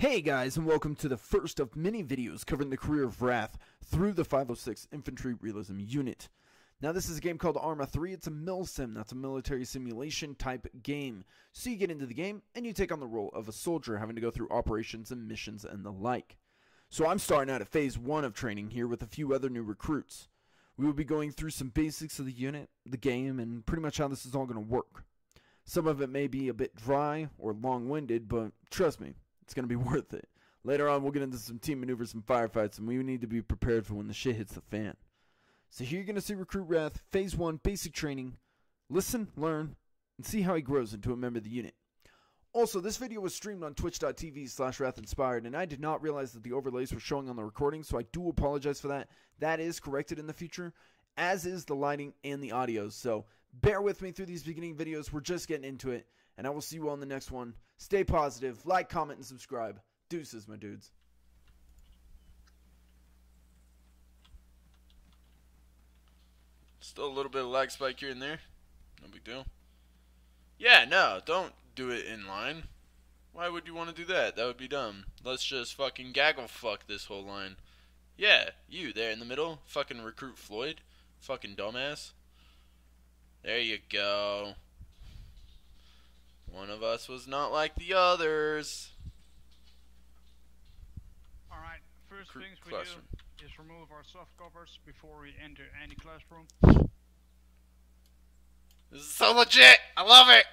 Hey guys, and welcome to the first of many videos covering the career of Wrath through the 506 Infantry Realism Unit. Now this is a game called ArmA 3. It's a mil-sim, that's a military simulation type game. So you get into the game and you take on the role of a soldier having to go through operations and missions and the like. So I'm starting out at phase 1 of training here with a few other new recruits. We will be going through some basics of the unit, the game, and pretty much how this is all going to work. Some of it may be a bit dry or long-winded, but trust me, it's going to be worth it. Later on, we'll get into some team maneuvers and firefights, and we need to be prepared for when the shit hits the fan. So here you're going to see Recruit Wrath, Phase 1, basic training. Listen, learn, and see how he grows into a member of the unit. Also, this video was streamed on twitch.tv/WrathInspired, and I did not realize that the overlays were showing on the recording, so I do apologize for that. That is corrected in the future, as is the lighting and the audio, so bear with me through these beginning videos. We're just getting into it, and I will see you all in the next one. Stay positive, like, comment, and subscribe. Deuces, my dudes. Still a little bit of lag spike here and there. No big deal. Yeah, no, don't do it in line. Why would you want to do that? That would be dumb. Let's just fucking gaggle fuck this whole line. Yeah, you there in the middle. Fucking recruit Floyd. Fucking dumbass. There you go. One of us was not like the others. Alright, first things we classroom. do is remove our soft covers before we enter any classroom. This is so legit! I love it!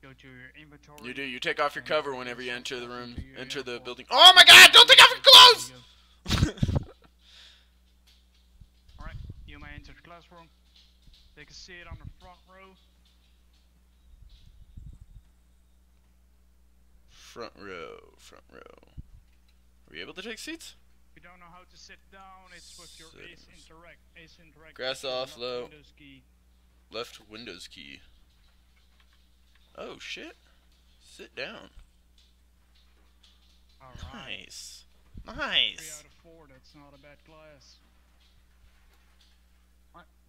Go to your inventory. You do, you take off your cover whenever you enter the room, enter the building. Oh my god, don't take off your clothes! Alright, you may enter the classroom. Take a seat on the front row. Front row, front row. Are we able to take seats? If you don't know how to sit down, it's with your ace interact. Grass off, low. Windows key. Left Windows key. Oh shit. Sit down. Alright. Nice. 3 Nice. out of 4, that's not a bad class.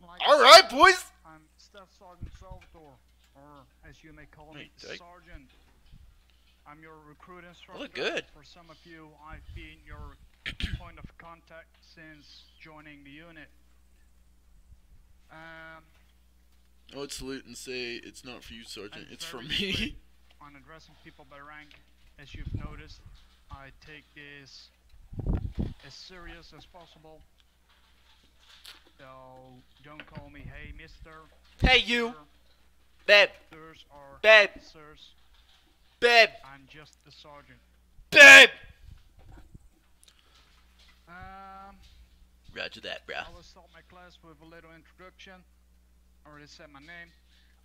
Alright, boys! I'm Staff Sergeant Salvatore, or as you may call me, Hey, Sergeant. I'm your recruit instructor. Look good. For some of you, I've been your point of contact since joining the unit. I would salute and say, it's not for you, Sergeant, I'm it's for very me. strict on addressing people by rank. As you've noticed, I take this as serious as possible. So, don't call me, hey, mister. Hey, you! Babe! Sirs or Babe! sirs. Babe! I'm just a sergeant. Babe! Roger that, bro. I will start my class with a little introduction. I already said my name.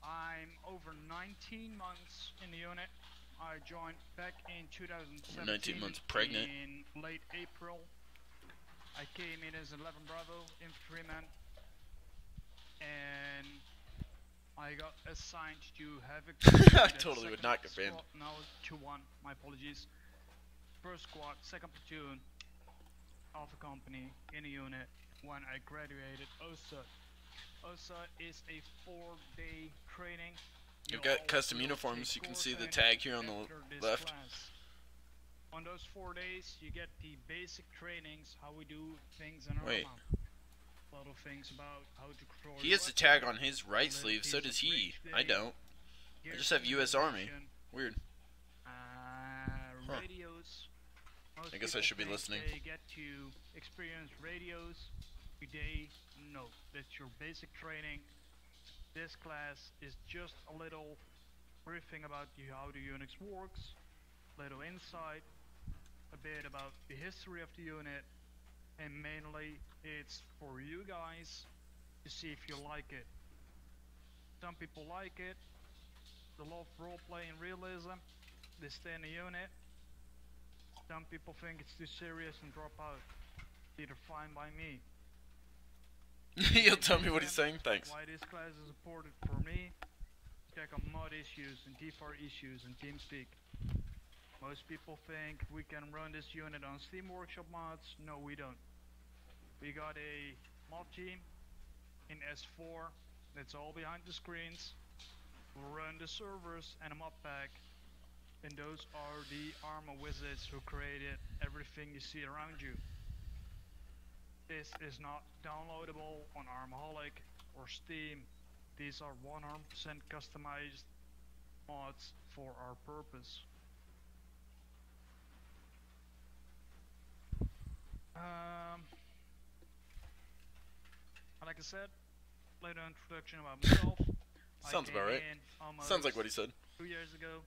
I'm over 19 months in the unit. I joined back in 2017. 19 months pregnant. In late April. I came in as 11 Bravo infantryman, and I got assigned to have a I totally would not get banned. No, 2-1, my apologies. First squad, second platoon, Alpha Company in the unit when I graduated OSA. OSA is a 4-day training. You've got custom uniforms. You can see the tag here on the left. On those 4 days, you get the basic trainings, how we do things in ArmA. Wait. A lot of things about how to control. He has the tag on his right sleeve, so does he. I don't. I just have US Army. Weird. Radios. I guess I should be listening. They get to experience radios today. No, that's your basic training. This class is just a little briefing about how the Unix works, little insight, a bit about the history of the unit, and mainly it's for you guys to see if you like it. Some people like it, they love roleplay and realism, they stay in the unit. Some people think it's too serious and drop out. Either fine by me. You'll tell me what he's saying? Thanks. Why this class is important for me? Check on mod issues and DFAR issues and TeamSpeak. Most people think we can run this unit on Steam Workshop mods. No, we don't. We got a mod team in S4 that's all behind the screens. We're run the servers and a mod pack, and those are the ArmA wizards who created everything you see around you. This is not downloadable on ArmAholic or Steam. These are 100% customized mods for our purpose. Like I said, little introduction about myself. Sounds about right. Sounds like what he said. 2 years ago.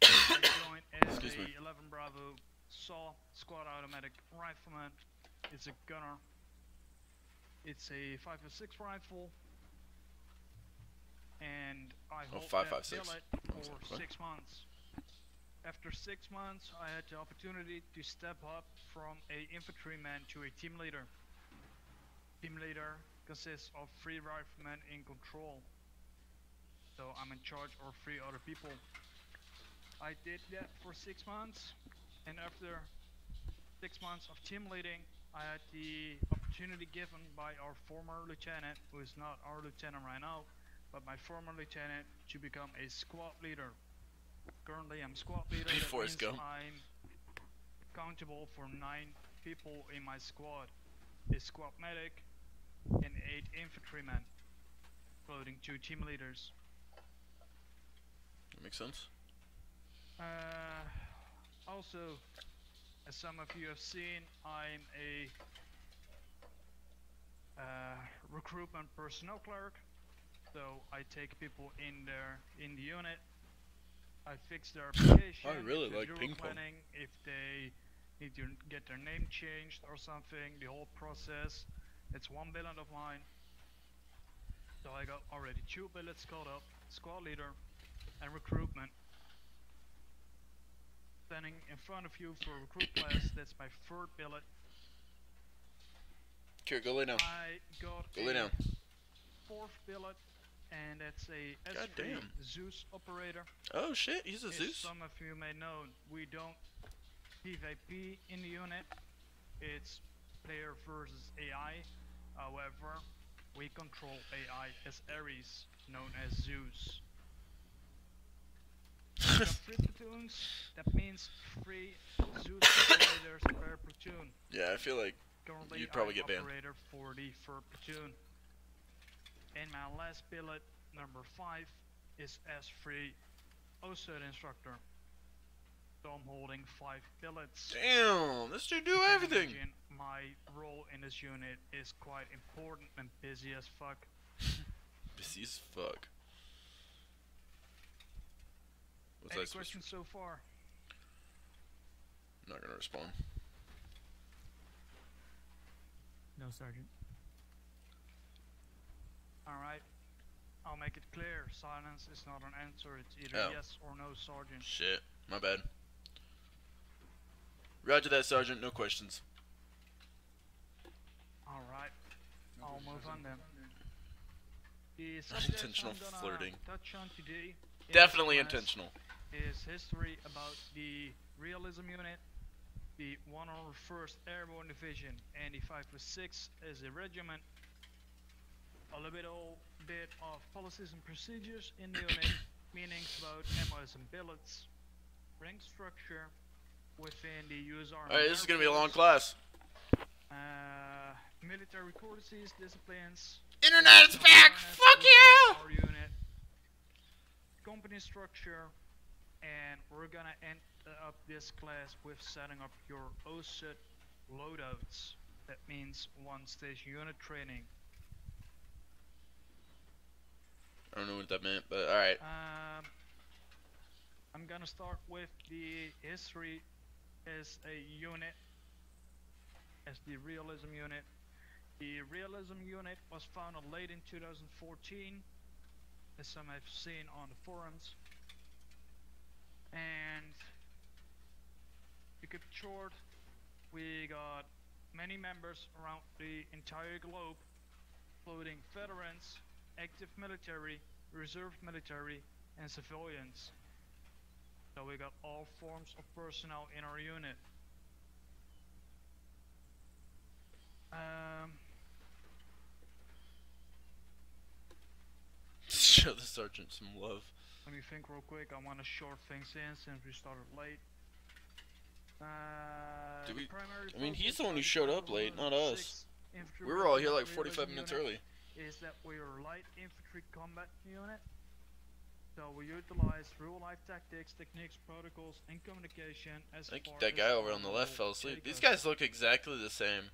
I joined as a 11 Bravo SAW squad automatic rifleman. It's a gunner. It's a 5.56 rifle, and I hold that billet for 6 months. After 6 months, I had the opportunity to step up from a infantryman to a team leader. Team leader consists of 3 riflemen in control, so I'm in charge of 3 other people. I did that for 6 months, and after 6 months of team leading, I had the opportunity given by our former lieutenant, who is not our lieutenant right now, but my former lieutenant, to become a squad leader. Currently I'm squad leader. That means I'm accountable for 9 people in my squad. A squad medic and 8 infantrymen, including 2 team leaders. That makes sense. Also, as some of you have seen, I'm a recruitment personnel clerk. So I take people in the unit. I fix their application. I really like ping pong. If they need to get their name changed or something, the whole process. It's 1 billet of mine. So I got already 2 billets called up, squad leader and recruitment. Standing in front of you for recruit class, that's my 3rd billet. Here, go lay down. I got go lay down. 4th billet, and that's a S3 Zeus operator. Oh shit, he's a As Zeus? some of you may know, we don't PvP in the unit. It's player versus AI. However, we control AI as Ares, known as Zeus. We got 3 platoons, that means 3 Zeus operators per platoon. Yeah, I feel like currently you'd probably get banned. Operator for the 3rd platoon. And my last billet, number 5, is S3 OSUD instructor. So I'm holding 5 billets. Damn, this dude do everything. My role in this unit is quite important and busy as fuck. Busy as fuck. What's Any questions so far? I'm not gonna respond. No, Sergeant. Alright. I'll make it clear. Silence is not an answer. It's either yes or no, Sergeant. Shit. My bad. Roger that, Sergeant. No questions. Alright. I'll move on then. The subject Intentional I'm gonna flirting. touch on today Definitely intentional. Is history about the realism unit, the 101st Airborne Division, and the 506 as a regiment. A little bit of policies and procedures in the unit, meanings about MOs and billets, rank structure within the US Army. Alright, this is gonna be a long class. Military courtesies, disciplines. Internet is back! Fuck yeah! Our unit, company structure, and we're gonna end up this class with setting up your OSUD loadouts. That means 1-station unit training. I don't know what that meant, but alright. I'm gonna start with the history as a unit, as the realism unit. The realism unit was founded late in 2014, as some have seen on the forums. And to keep it short, we got many members around the entire globe, including veterans, active military, reserve military, and civilians. So we got all forms of personnel in our unit. Show the sergeant some love. Let me think real quick. I want to short things in since we started late. Do we- The primary I mean, he's focus the one who of showed the up late, not 506 us. Infantry We were all here Regiment like 45 Realism minutes unit early. Is that we're a light infantry combat unit. So we utilize real-life tactics, techniques, protocols, and communication as I think far that as guy over on the possible. left fell asleep. These Because guys look exactly the same.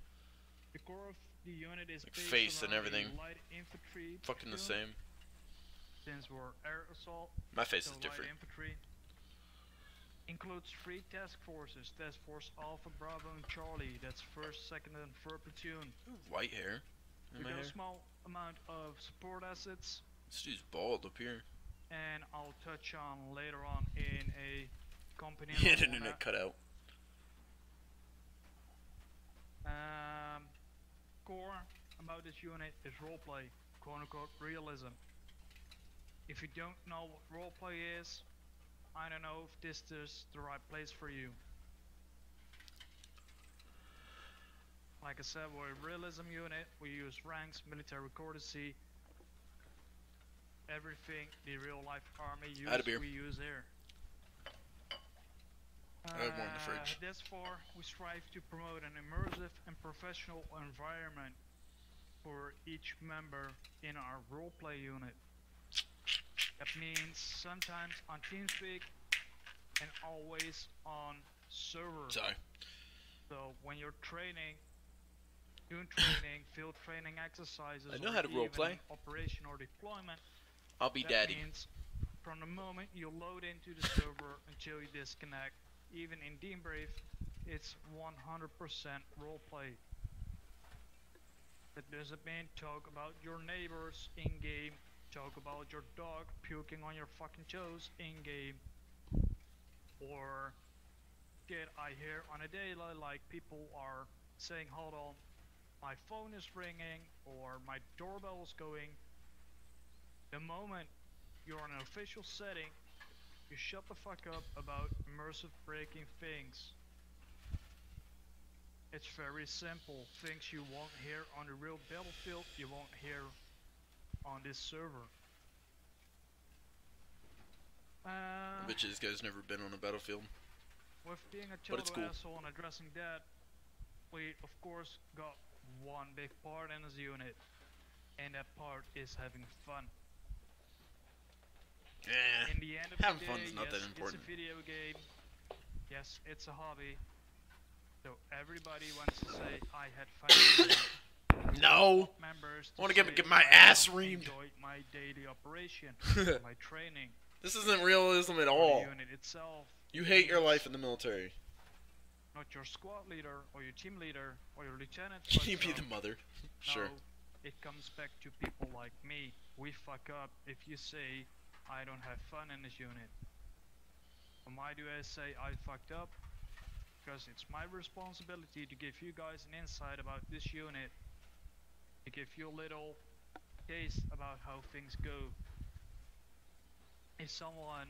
the core of the unit is Like based face and around a everything. light infantry Fucking the platoon, same. Since we're air assault, My face so is light different. infantry includes 3 task forces: Task Force Alpha, Bravo, and Charlie. That's 1st, 2nd, and 3rd platoon. White hair. We In my got hair. a small amount of support assets, This dude's bald up here. and I'll touch on later on in a company. He had level an on internet cutout. that. Core about this unit is roleplay, quote-unquote realism. If you don't know what roleplay is, I don't know if this is the right place for you. Like I said, we're a realism unit. We use ranks, military courtesy, everything the real life army Add a uses, beer. we use here. I have more in the fridge. That's for we strive to promote an immersive and professional environment for each member in our roleplay unit. That means sometimes on TeamSpeak and always on server. Sorry. So when you're training, doing training, field training exercises, I know or how to even roleplay. operation or deployment, I'll be that daddy. means from the moment you load into the server until you disconnect, even in Team Brave, it's 100% roleplay. That doesn't mean talk about your neighbors in-game, talk about your dog puking on your fucking toes in-game, or get I hear on a daily like people are saying, hold on, my phone is ringing or my doorbell is going. The moment you're in an official setting, you shut the fuck up about immersive breaking things. It's very simple. Things you won't hear on the real battlefield, you won't hear on this server. I bet you this guy's never been on a battlefield. With being a But it's total cool. asshole and addressing that, we of course got one big part in this unit, and that part is having fun. Yeah. In the end of Having the fun day, is not yes, that important. it's a video game. Yes, it's a hobby. So everybody wants to say I had fun. with it. No. Members I wanna say, get my "I ass don't reamed." enjoy my daily operation, my training. This isn't realism at or all. The unit itself. You hate your life in the military. Not your squad leader or your team leader or your lieutenant. Can you fucks be up. the mother? No, Sure. it comes back to people like me. We fuck up if you say I don't have fun in this unit. And why do I say I fucked up? Because it's my responsibility to give you guys an insight about this unit, to give you a little taste about how things go. If someone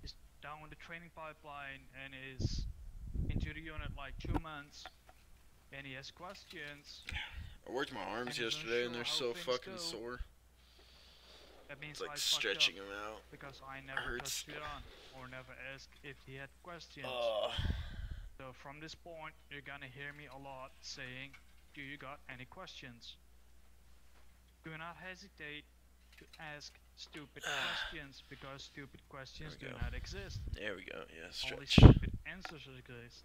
is down the training pipeline and is into the unit like 2 months and he has questions, I worked my arms And he's yesterday and they're unsure so how things fucking go. sore. that means It's like I stretching fucked them out. up because I never hurts. touched it on or never asked if he had questions. So from this point, you're gonna hear me a lot saying, do you got any questions? Do not hesitate to ask stupid questions because stupid questions There do we go. not exist. There we go. Yeah, Only stretch. stupid answers exist.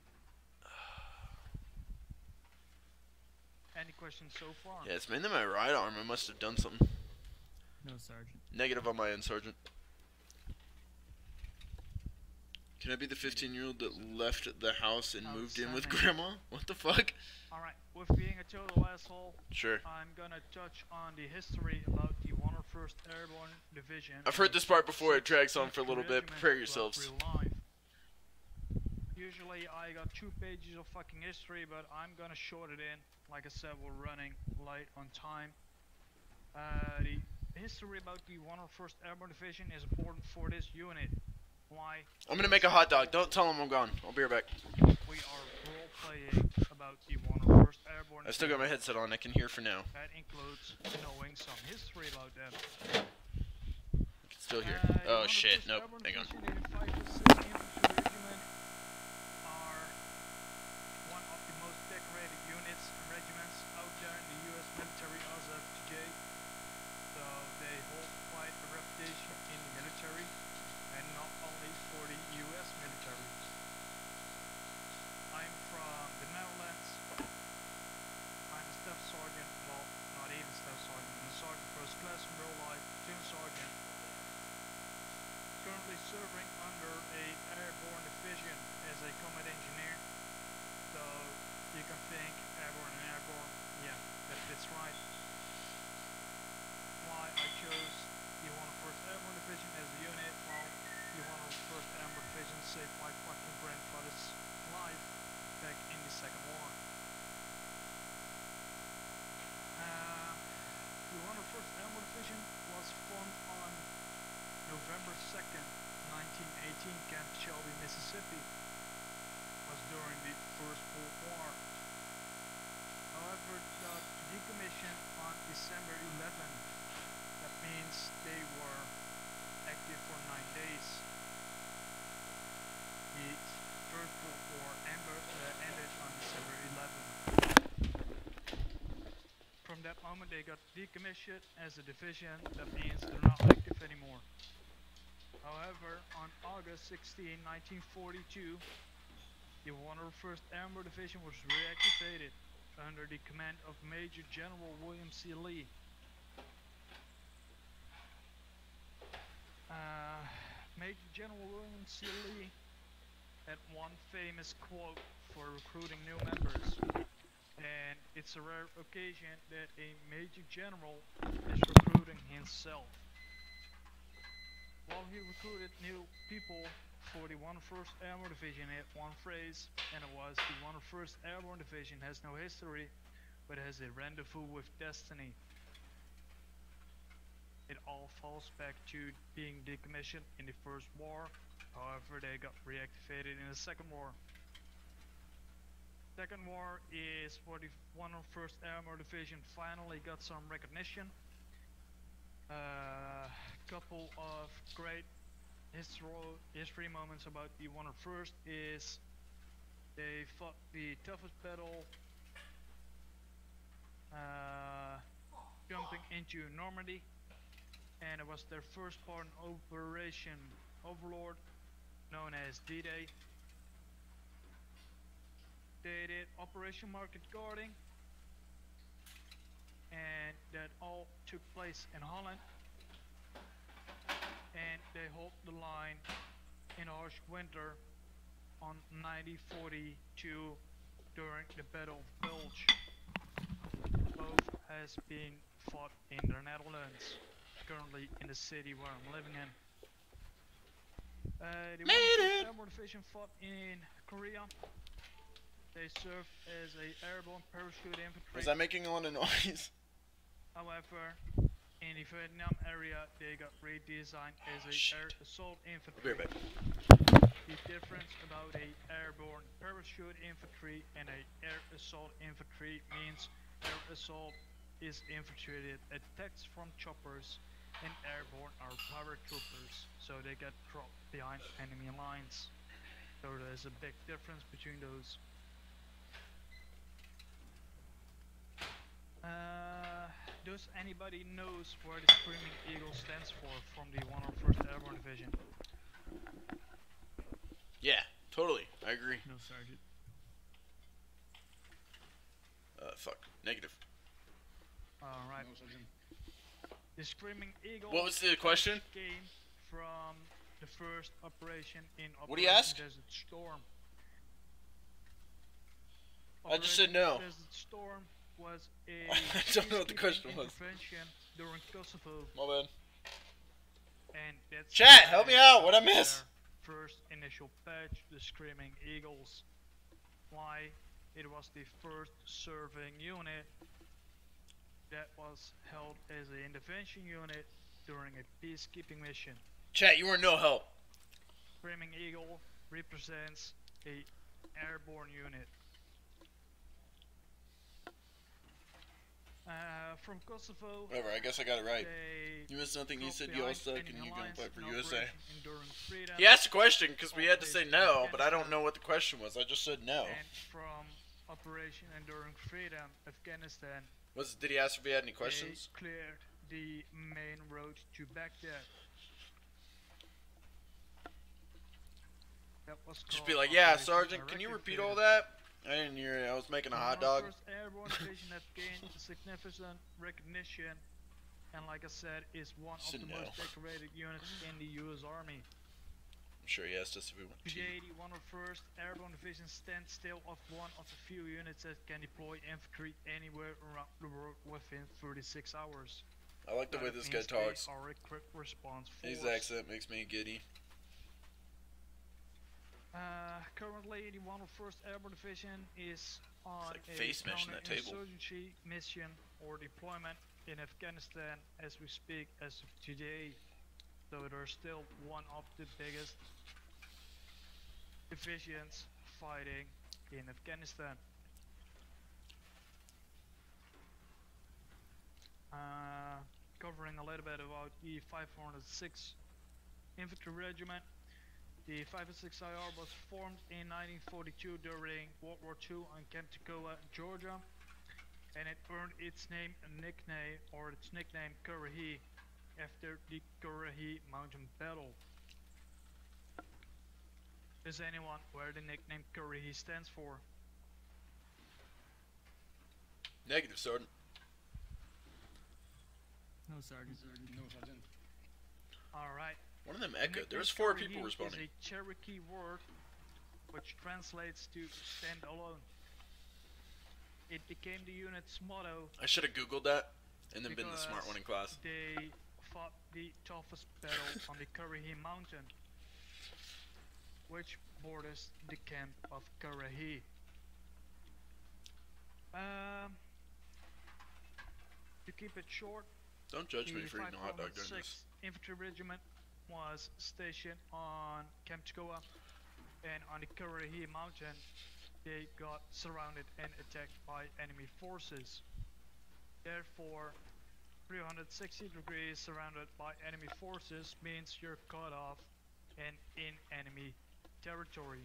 Any questions so far? Yeah, it's mainly my right arm. I must have done something. No, Sergeant. Negative on my end, Sergeant. Can I be the 15-year-old that left the house and moved in with Outstanding. Grandma? What the fuck? Alright, with being a total asshole, Sure. I'm gonna touch on the history about the 101st Airborne Division. I've heard this part before. It 6th drags on for a little bit. Regiment Prepare throughout yourselves. real life. Usually I got 2 pages of fucking history, but I'm gonna short it in. Like I said, we're running late on time. The history about the 101st Airborne Division is important for this unit. Why? I'm gonna make a hot dog. Don't tell him I'm gone. I'll be right back. We are role-playing about the 101st Airborne I still got my headset on. I can hear for now. That includes knowing some history about them. I can still hear. Oh shit! Nope. Hang on. Are one of the most decorated units and regiments out there in the U.S. military as of today. So they hold quite a reputation in the military, and not only for the U.S. military. I'm from the Netherlands. I'm a staff sergeant, well, not even staff sergeant, I'm a sergeant first class in real life, platoon sergeant. Currently serving under a airborne division as a combat engineer. So you can think airborne and airborne, yeah, that fits right. Why I chose the 101st Airborne Division as a unit, well, the 101st Airborne Division saved my fucking grandfather's life back in the Second War. The 101st Airborne Division was formed on November 2nd, 1918, Camp Shelby, Mississippi. Was during the First World War. However, it got decommissioned on December 11th. That means they were active for 9 days. The First World War ended on December 11th. From that moment they got decommissioned as a division. That means they're not active anymore. However, on August 16, 1942, the 101st Airborne Division was reactivated under the command of Major General William C. Lee. Major General William C. Lee had one famous quote for recruiting new members, and it's a rare occasion that a Major General is recruiting himself. While he recruited new people for the 101st Airborne Division, he had one phrase, and it was, the 101st Airborne Division has no history, but has a rendezvous with destiny. It all falls back to being decommissioned in the First War, however they got reactivated in the Second War. Second War is where the 101st Airborne Division finally got some recognition. Couple of great history moments about the 101st is they fought the toughest battle jumping into Normandy, and it was their first part in Operation Overlord, known as D-Day. They did Operation Market Guarding, and that all took place in Holland. And they hold the line in harsh winter on 1942 during the Battle of Bulge. Both has been fought in the Netherlands, currently in the city where I'm living in. The 101st Airborne Division fought in Korea. They served as a airborne parachute infantry. Was I making a lot of noise? However, in the Vietnam area, they got redesigned as a air assault infantry. I'll be right back. The difference about a airborne parachute infantry and a air assault infantry means air assault is infiltrated attacks from choppers, and airborne are paratroopers, so they get dropped behind enemy lines. So there's a big difference between those. Does anybody knows where the Screaming Eagle stands for from the 101st Airborne Division? Yeah, totally. I agree. No, Sergeant. Fuck. Negative. Alright. No, Sergeant. The Screaming Eagle. What was the question? Came from the first operation in Operation What do you ask? Desert Storm. I just said no. Desert Storm was a I don't know what the question was. intervention during Kosovo, My bad. and that's Chat, help me out. What'd I miss? their first initial patch, the Screaming Eagles. Why? It was the first serving unit that was held as an intervention unit during a peacekeeping mission. Chat, you were no help. Screaming Eagle represents a airborne unit. From Kosovo, Whatever, I guess I got it right. they You missed nothing. You got said you all behind suck enemy and you gonna lines fight for in USA. Operation Enduring Freedom. He asked a question because we had to say Operation no, but I don't Afghanistan. know what the question was. I just said no. And from Operation Enduring Freedom, Afghanistan, Did he ask if he had any they questions? cleared the main road to Baghdad. That was Just called be like, yeah, Operation Sergeant, can you Directed repeat all Freedom. that? I didn't hear it. I was making a The hot dog. 101st Airborne Division have gained significant recognition, and like I said, is one of Said the no. most decorated units in the U.S. Army. I'm sure he asked us if we went to. Today, the 101st Airborne Division stands still as one of the few units that can deploy infantry anywhere around the world within 36 hours. I like the way That this guy means they talks. are a quick response His force. accent makes me giddy. Currently, the 101st Airborne Division is on like a face meshing that table. counterinsurgency mission or deployment in Afghanistan as we speak as of today. So they're still one of the biggest divisions fighting in Afghanistan. Covering a little bit about the 506 Infantry Regiment. The 506 IR was formed in 1942 during World War II in Camp Toccoa, Georgia, and it earned its nickname Currahee after the Currahee Mountain Battle. Does anyone where the nickname Currahee stands for? Negative, Sergeant. No, Sergeant. No, Sergeant. Alright. One of them The echoed. There nickname was 4 Currahee people responding. is a Cherokee word which translates to stand alone. It became the unit's motto I should have googled that and then been the smart because one in class. they fought the toughest battle on the Currahee Mountain, which borders the camp of Currahee. To keep it short, Don't judge me the for eating a hot dog during this. 506th Infantry Regiment was stationed on Camp Toccoa, and on the Currahee Mountain they got surrounded and attacked by enemy forces. Therefore, 360 degrees surrounded by enemy forces means you're cut off and in enemy territory.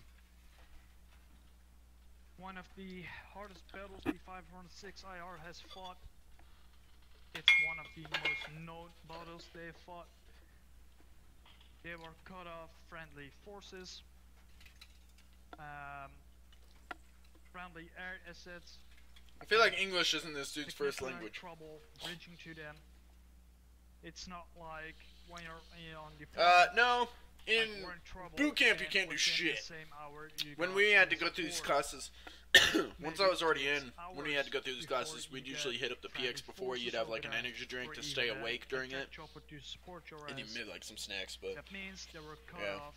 One of the hardest battles the 506 IR has fought. It's one of the most known battles they have fought. They were cut off friendly forces, friendly air assets. I feel like English isn't this dude's first Technical language. trouble bridging to them. It's not like when you're on the No. In like we're in trouble boot camp, you and can't do within the shit. same hour you When got we had to some go through these support. classes, once Maybe I was already it's in, when we had to go through these hours classes, before we'd you usually get hit up the friendly PX before. You'd forces have like over an there, energy drink or to stay even awake during it, attack chopper to support your and you ass. made like some snacks. But That means they were cut Yeah. off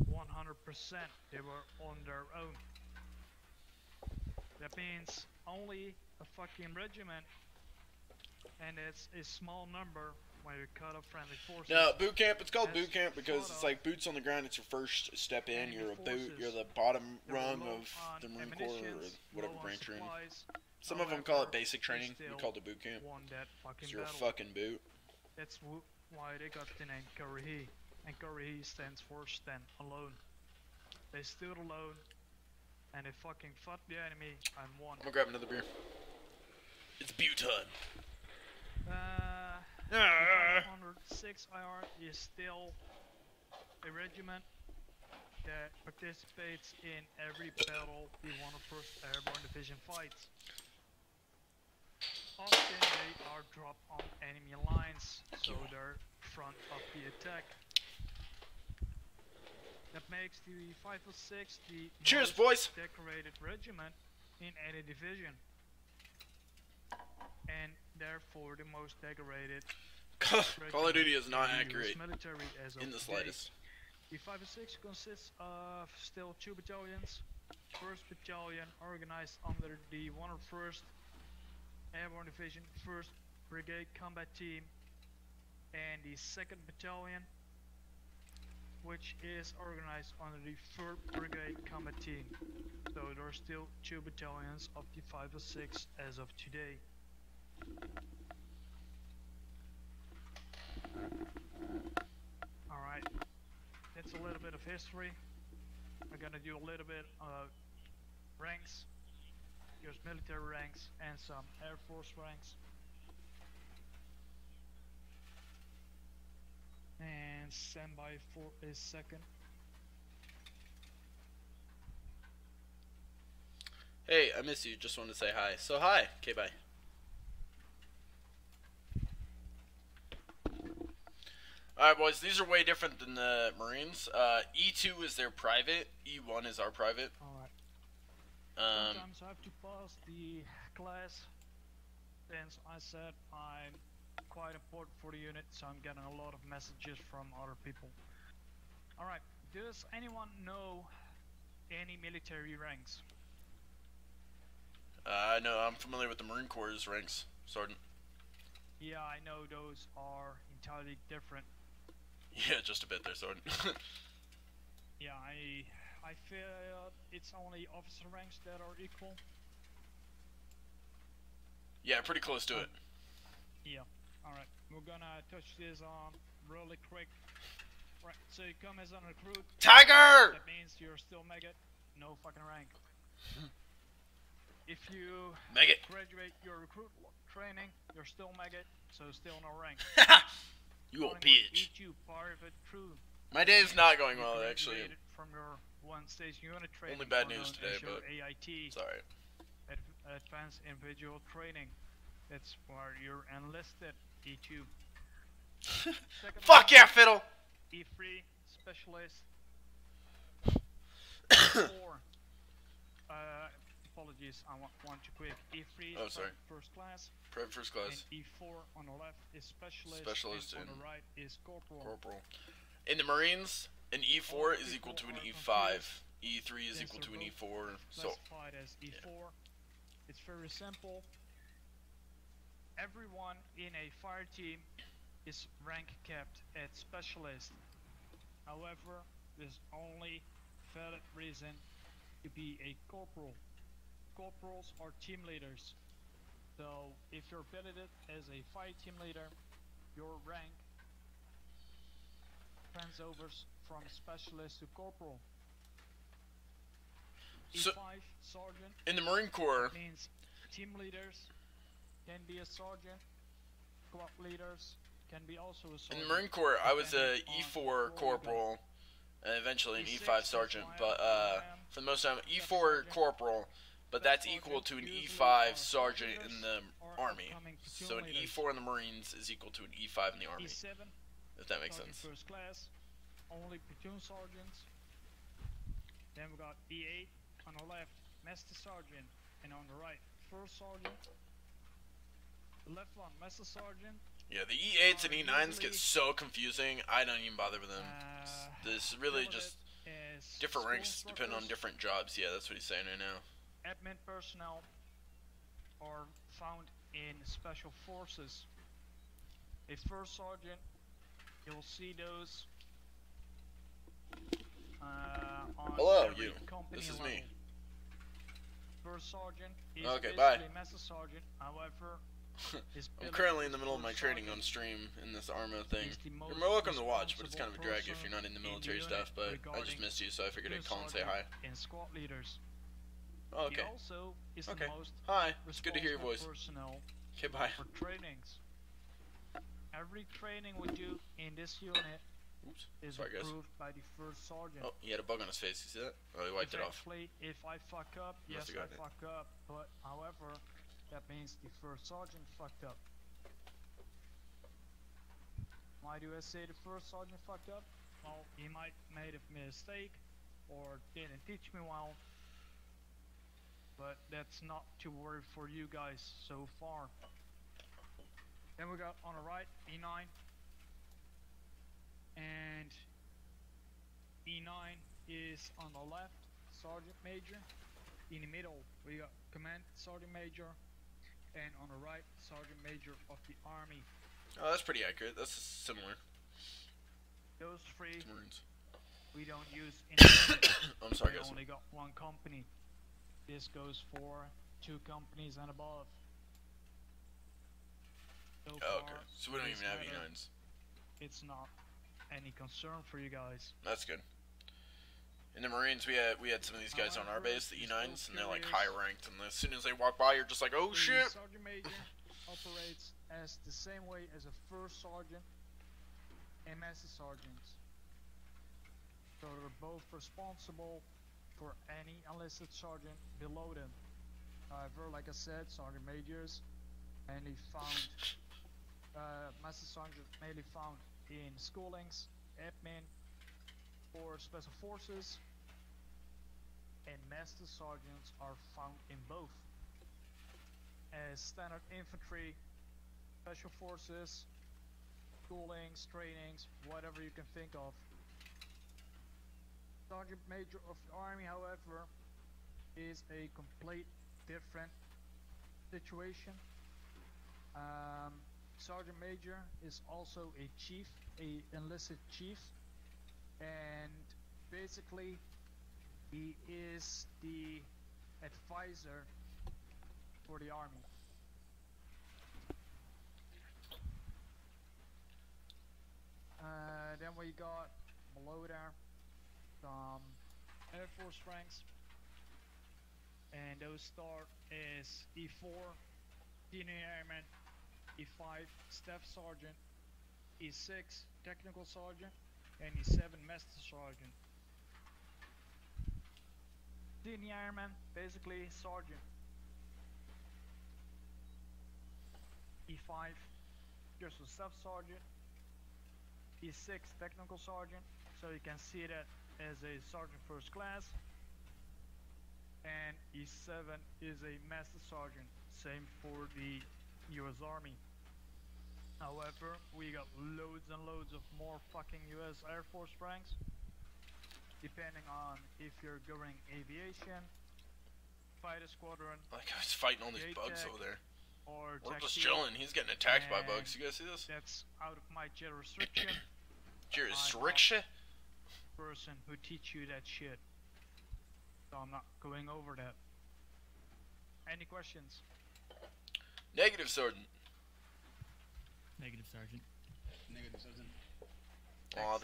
100%. They were on their own. That means only a fucking regiment, and it's a small number when you cut off friendly forces. no, boot camp. It's called That's boot camp because fought it's off like boots on the ground. It's your first step in. enemy You're a boot. forces. You're the bottom They were rung low of on the Marine Corps or ammunitions, whatever low on branch you're in. supplies. Some of them call it However, basic they training. We still call it boot camp. won that fucking 'Cause you're a battle. fucking boot. That's why they got the name Currahee, and Currahee stands for stand alone. They stood alone, and they fucking fought the enemy and won. I'm gonna grab another beer. It's butane. The 506 IR is still a regiment that participates in every battle the 101st Airborne Division fights. Often they are dropped on enemy lines, so they're front of the attack. That makes the 506 the Cheers, most boys. decorated regiment in any division, and therefore the most decorated Call of Duty is not regiment in the accurate US military as of in the today. slightest. The 506 consists of still 2 battalions. First battalion organized under the 101st Airborne Division 1st Brigade Combat Team, and the 2nd Battalion, which is organized under the 3rd Brigade Combat Team. So there are still 2 battalions of the 506 as of today. Alright, it's a little bit of history. We're gonna do a little bit of ranks. There's military ranks and some Air Force ranks. And standby for a second. Hey, I miss you. Just wanted to say hi. So hi. Okay, bye. Alright, boys. These are way different than the Marines. E2 is their private. E1 is our private. Alright. Um, Sometimes I have to pass the class. Since I said I'm quite important for the unit, so I'm getting a lot of messages from other people. Alright. Does anyone know any military ranks? no, I'm familiar with the Marine Corps' ranks, Sergeant. Yeah, I know those are entirely different. Yeah, just a bit there, Sergeant. Yeah, I feel it's only officer ranks that are equal. Yeah, pretty close to it. Yeah. Alright, we're gonna touch this on really quick. Right, so you come as a recruit. Tiger! That means you're still maggot, no fucking rank. If you Maggot. graduate your recruit training, you're still maggot, so still no rank. You old Calling with bitch. E2 private crew. My day's not going You well, actually. graduated from your one station unit training. Only bad or news known today, as your but AIT, it's alright. Advanced Individual Training. That's where you're enlisted. E2. Second Fuck one, yeah, Fiddle! E3 Specialist. E4. Apologies, I want to quick. E3 Oh, is sorry. first class. Private first class. And E4 on the left is specialist. Specialist and on in the right is corporal. Corporal. In the Marines, an E4 is equal to an E5. E3 is equal to an E4. So, Classified as E4. It's very simple. Everyone in a fire team is rank capped at specialist. However, there's only valid reason to be a corporal. Corporals are team leaders. So if you're billeted as a fire team leader, your rank transovers from specialist to corporal. So- E5 sergeant in the Marine Corps, means team leaders can be a sergeant, squad leaders can be also a in sergeant. the Marine Corps, I was a depending on E4 where you corporal and eventually an E6 E5 is sergeant, why but I am for the most time, E4 sergeant. corporal, but that's equal to an E5 sergeant in the Army. So an E4 in the Marines is equal to an E5 in the Army, E7 if that makes sergeant sense. first class, only platoon sergeants. Then we got E8 on the left, master sergeant, and on the right, first sergeant. The left one, master sergeant. Yeah, the E8s and E9s get so confusing, I don't even bother with them. This really just Is different school ranks depend on instructors. different jobs. Yeah, that's what he's saying right now. Admin personnel are found in special forces. A first sergeant, you'll see those on Hello, every you. company This is level. me. First sergeant is Okay, basically bye. master sergeant, however, his I'm billet currently in is the middle of my first training sergeant. on stream in this ArmA thing. He's the You're most more welcome to watch, but it's kind of a responsible drag if you're not in the person military unit stuff, but I just regarding missed you, so I figured I'd call and say sergeant hi. and squad leaders. Oh, He okay. also is Okay. the most Hi. It's good to hear your voice. responsible personnel Okay, bye. for trainings. Every training we do in this unit Oops. is Sorry, guys. approved by the first sergeant. Oh, he had a bug on his face. You see that? Oh, he wiped it off. Eventually, if I fuck up, yes, Must've I gotten it. fuck up, but however, that means the first sergeant fucked up. Why do I say the first sergeant fucked up? Well, he might made a mistake or didn't teach me well, but that's not to worry for you guys so far. Then we got on the right E9 and E9 is on the left, Sergeant Major. In the middle, we got Command Sergeant Major, and on the right, Sergeant Major of the Army. Oh, that's pretty accurate. That's similar Those three to Marines. we don't use in the unit. I'm sorry, We guys. only got one company. This goes for 2 companies and above. So Oh, far, okay. So we don't this even have matter, E9s. it's not any concern for you guys. That's good. In the Marines, we had some of these guys on our However, base, the if you're E9s, still and they're like curious, high ranked, and as soon as they walk by, you're just like, oh the shit! Sergeant Major operates as the same way as a First Sergeant and Master Sergeant. So they're both responsible for any enlisted sergeant below them. However, like I said, Sergeant Majors mainly found, Master Sergeant mainly found in schoolings, admin, or special forces, and Master Sergeants are found in both, as standard infantry, special forces, schoolings, trainings, whatever you can think of. Sergeant Major of the Army, however, is a complete different situation. Sergeant Major is also a chief, a enlisted chief, and basically he is the advisor for the Army. Then we got below there some Air Force ranks, and those start as E4, Senior Airman, E5, Staff Sergeant, E6, Technical Sergeant, and E7, Master Sergeant. Senior Airman, basically Sergeant. E5, just a Staff Sergeant. E6, Technical Sergeant, so you can see that as a Sergeant First Class. And E7 is a Master Sergeant, same for the US Army. However, we got loads and loads of more fucking US Air Force ranks, depending on if you're going aviation, fighter squadron, Like I was fighting all these bugs J-Tech, over there. or We're just tactical. chilling. He's getting attacked by And bugs. You guys see this? That's out of my jurisdiction. Jurisdiction? Person who teach you that shit, so I'm not going over that. Any questions? Negative, Sergeant. Negative, Sergeant. Negative Sergeant. Aw,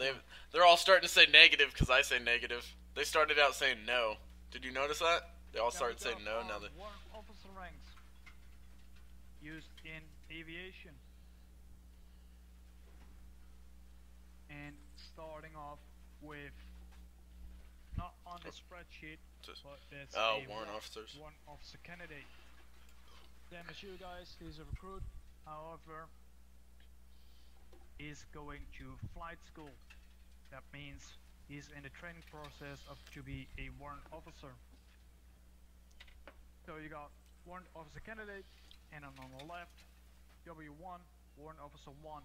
they're all starting to say negative because I say negative. They started out saying no. Did you notice that? They all started saying no. Now they. Warrant officer ranks used in aviation, and starting off with not on the spreadsheet, Just- but that's Oh, a warrant officers. warrant officer candidate. Same as you guys, he's a recruit. However, he's going to flight school. That means he's in the training process of to be a warrant officer. So you got warrant officer candidate, and then on the left, W1, warrant officer 1.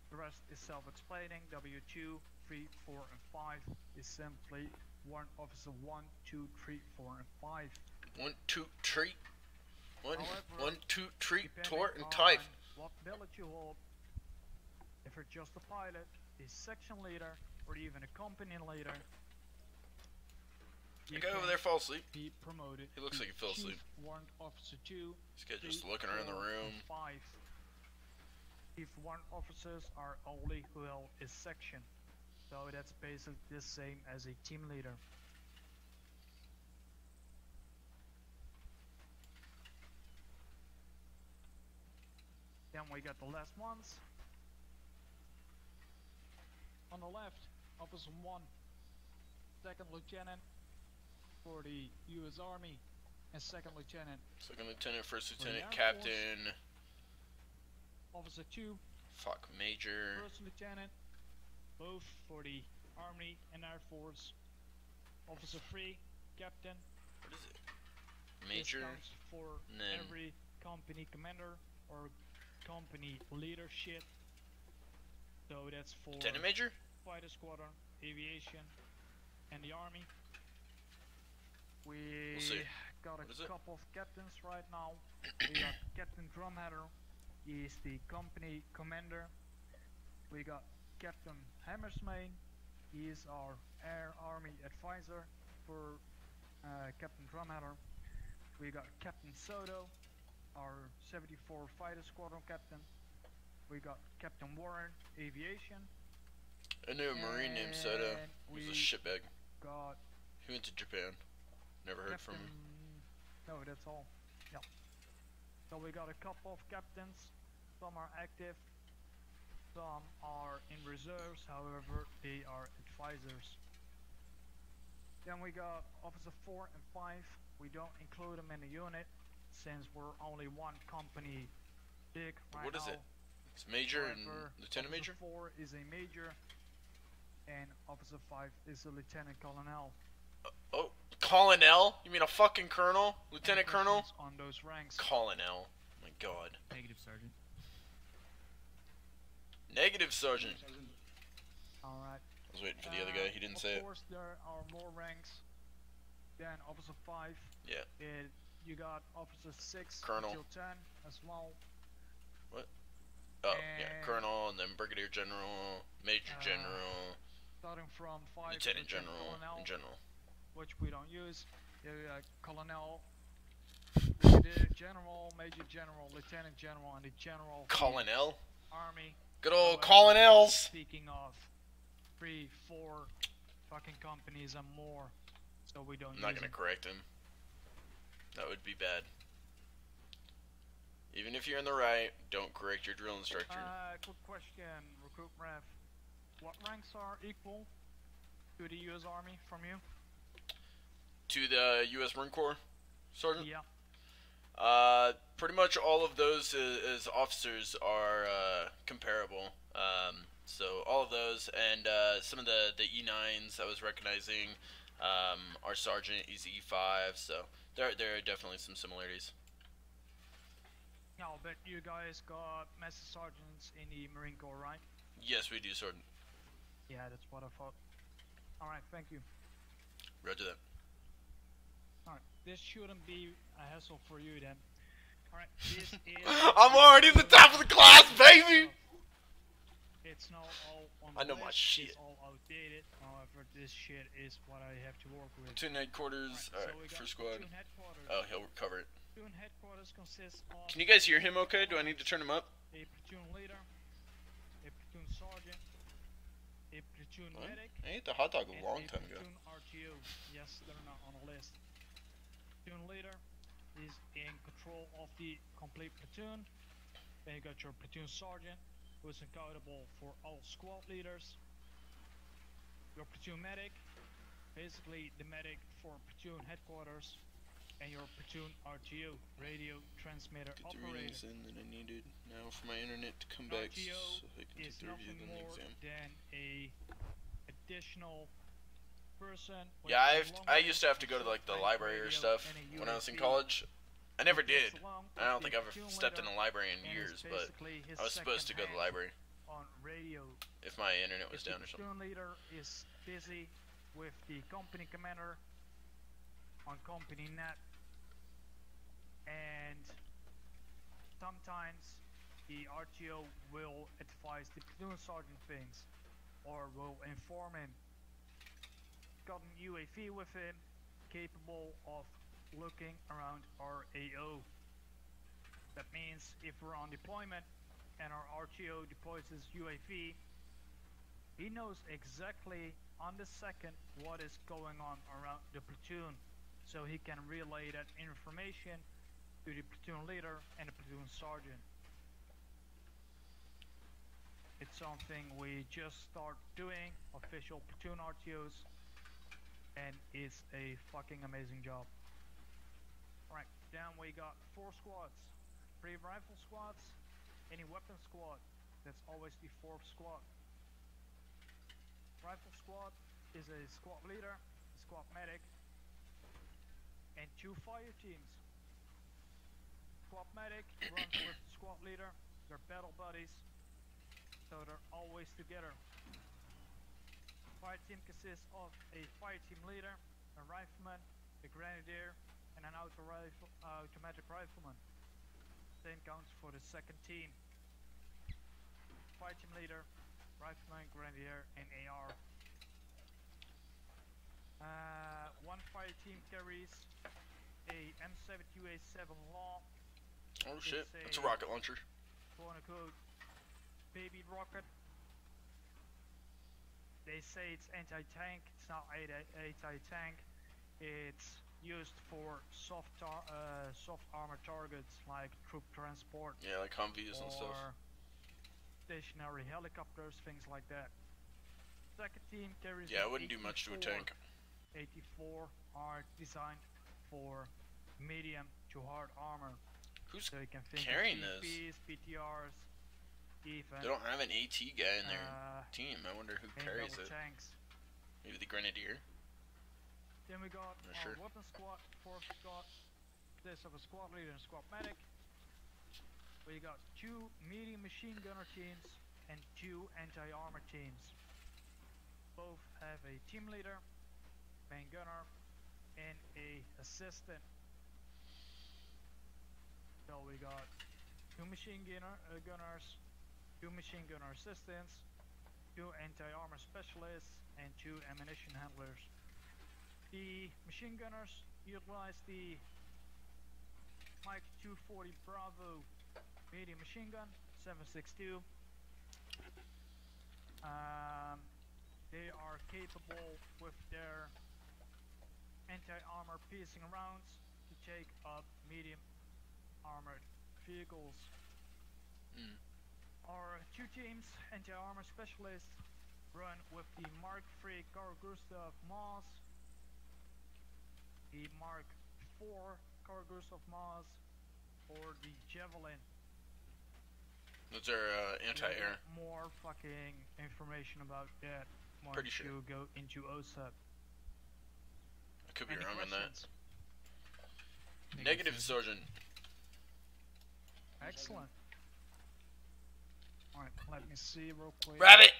The rest is self-explaining. W2, 3, 4, and 5 is simply warrant officer 1, 2, 3, 4, and 5. 1, 2, 3. One, However, 1, 2, 3, Depending tort and on type. what billet you hold, if you're just a pilot, a section leader, or even a company leader, The you guy over can there fall asleep. be promoted. He looks to like he fell Chief asleep. Warrant Officer 2, This guy's 3, just looking around the 4, room. and 5. Chief Warrant Officers are only who held a section, so that's basically the same as a team leader. Then we got the last ones. On the left, Officer 1, Second Lieutenant for the US Army, and Second Lieutenant. Second lieutenant, first For the lieutenant, Air Force. captain. Officer 2, Fuck, major. First Lieutenant, both for the Army and Air Force. Officer 3, Captain. What is it? This Major. counts for and then- every company commander or company leadership. So that's for Lieutenant major? fighter squadron, aviation, and the Army. We We'll see. got What is a it? couple of captains right now. We got Captain Drumheader, he is the company commander. We got Captain Hammersmain, he is our Air Army advisor for Captain Drumheader. We got Captain Soto, our 74 Fighter Squadron Captain. We got Captain Warren, Aviation. I knew a Marine named Soto. And He was a we shitbag. got He went to Japan. Never heard from Captain. him. No, that's all. Yeah. So we got a couple of captains. Some are active. Some are in reserves. However, they are advisors. Then we got Officer 4 and 5. We don't include them in the unit since we're only one company big right What now. is it? It's Major and However, Lieutenant Major? Officer 4 is a major, and Officer 5 is a lieutenant colonel. Oh, Colonel? You mean a fucking colonel? Lieutenant Any Colonel? questions on those ranks? Colonel. My god. Negative, Sergeant. Negative, Sergeant. Alright. I was waiting for the other guy. He didn't say Of it. course, there are more ranks than Officer 5. Yeah. You got Officer 6 Colonel. until 10 as well. Oh, yeah. And- Colonel, and then Brigadier General, Major General, Starting from 5 Lieutenant General, Colonel, and General. which we don't use. Colonel, Brigadier General, Major General, Lieutenant General, and the General of the Colonel? Army. Good old However, colonels! Speaking of 3, 4 fucking companies and more, so we don't I'm use not gonna them. correct him. That would be bad. Even if you're in the right, don't correct your drill instructor. Quick question, Recruit Ref. What ranks are equal to the U.S. Army from you? To the U.S. Marine Corps, Sergeant? Yeah. Pretty much all of those as officers are comparable. So all of those, and some of the E9s I was recognizing, our sergeant is E5, so there are definitely some similarities. Yeah, I'll bet you guys got Master Sergeants in the Marine Corps, right? Yes, we do, Sergeant. Yeah, that's what I thought. Alright, thank you. Roger that. Alright, this shouldn't be a hassle for you then. Alright, this is... I'm already at the top of the class, baby! It's not all on I the know my list, shit. It's all outdated. However, this shit is what I have to work with. Platoon headquarters, Alright, so we alright, got first squad. platoon headquarters. Oh, he'll cover it. Platoon headquarters consists of Can you guys hear him okay? Do I need to turn him up? a platoon leader, a platoon sergeant, a platoon What? medic, I ate the hot dog a and long a time ago. platoon RTO. Yes, they're not on the list. Platoon leader is in control of the complete platoon. Then you got your platoon sergeant, who is accountable for all squad leaders. Your platoon medic, basically the medic for platoon headquarters. And your platoon RTO, radio transmitter Get the operator. readings in that I needed now for my internet to come back so RTO I can take is the review nothing than the more exam. than a additional person. with Yeah, a I long used to have to go to short like the range library or radio stuff and a when I was in UAV. college. I never He gets did. along I don't with think the I've ever platoon stepped in leader a library in and is years, but basically his I was supposed to go to the second hand library on radio. if my internet was If down or the something. platoon leader is busy with the company commander on company net, and sometimes the RTO will advise the platoon sergeant things, or will inform him. Got an UAV with him, capable of looking around our AO. That means if we're on deployment and our RTO deploys his UAV, he knows exactly on the second what is going on around the platoon, so he can relay that information to the platoon leader and the platoon sergeant. It's something we just start doing, official platoon RTOs, and it's a fucking amazing job. Alright, then we got 4 squads. 3 rifle squads, any weapon squad, that's always the 4th squad. Rifle squad is a squad leader, a squad medic, and 2 fire teams. Squad medic runs with the squad leader, they're battle buddies, so they're always together. Fire team consists of a fire team leader, a rifleman, a grenadier, and an automatic rifleman. Same counts for the second team. Fire team leader, rifleman, grenadier, and AR. One fire team carries a M72A7 Law, Oh shit, It's that's a rocket launcher. quote unquote baby rocket. They say it's anti-tank. It's not anti-tank. It's used for soft armor targets like troop transport Yeah, like Humvees and stuff. or stationary helicopters, things like that. Second team carries Yeah, the it wouldn't do much to a tank. 84 are designed for medium to hard armor. Who's So you can think carrying of this? PPs, PTRs, even They don't have an AT guy in their team. I wonder who carries it. tanks. Maybe the Grenadier? Then we got Not our sure. weapon squad, fourth squad. This of a squad leader and squad medic. We got 2 medium machine gunner teams and 2 anti-armor teams. Both have a team leader, main gunner, and a assistant. So we got 2 machine gunners, 2 machine gunner assistants, 2 anti-armor specialists, and 2 ammunition handlers. The machine gunners utilize the Mike 240 Bravo medium machine gun 7.62. They are capable with their anti-armor piercing rounds to take up medium armored vehicles. Our 2 teams, anti-armor specialists, run with the Mark III Carl Gustav Maas, the Mark IV Carl Gustav Maas, or the Javelin. Those are anti-air. More fucking information about that once Pretty sure. you go into OSUP. I could be Any wrong on that. questions? Negative, Sergeant. Excellent. Alright, let me see real quick. Rabbit!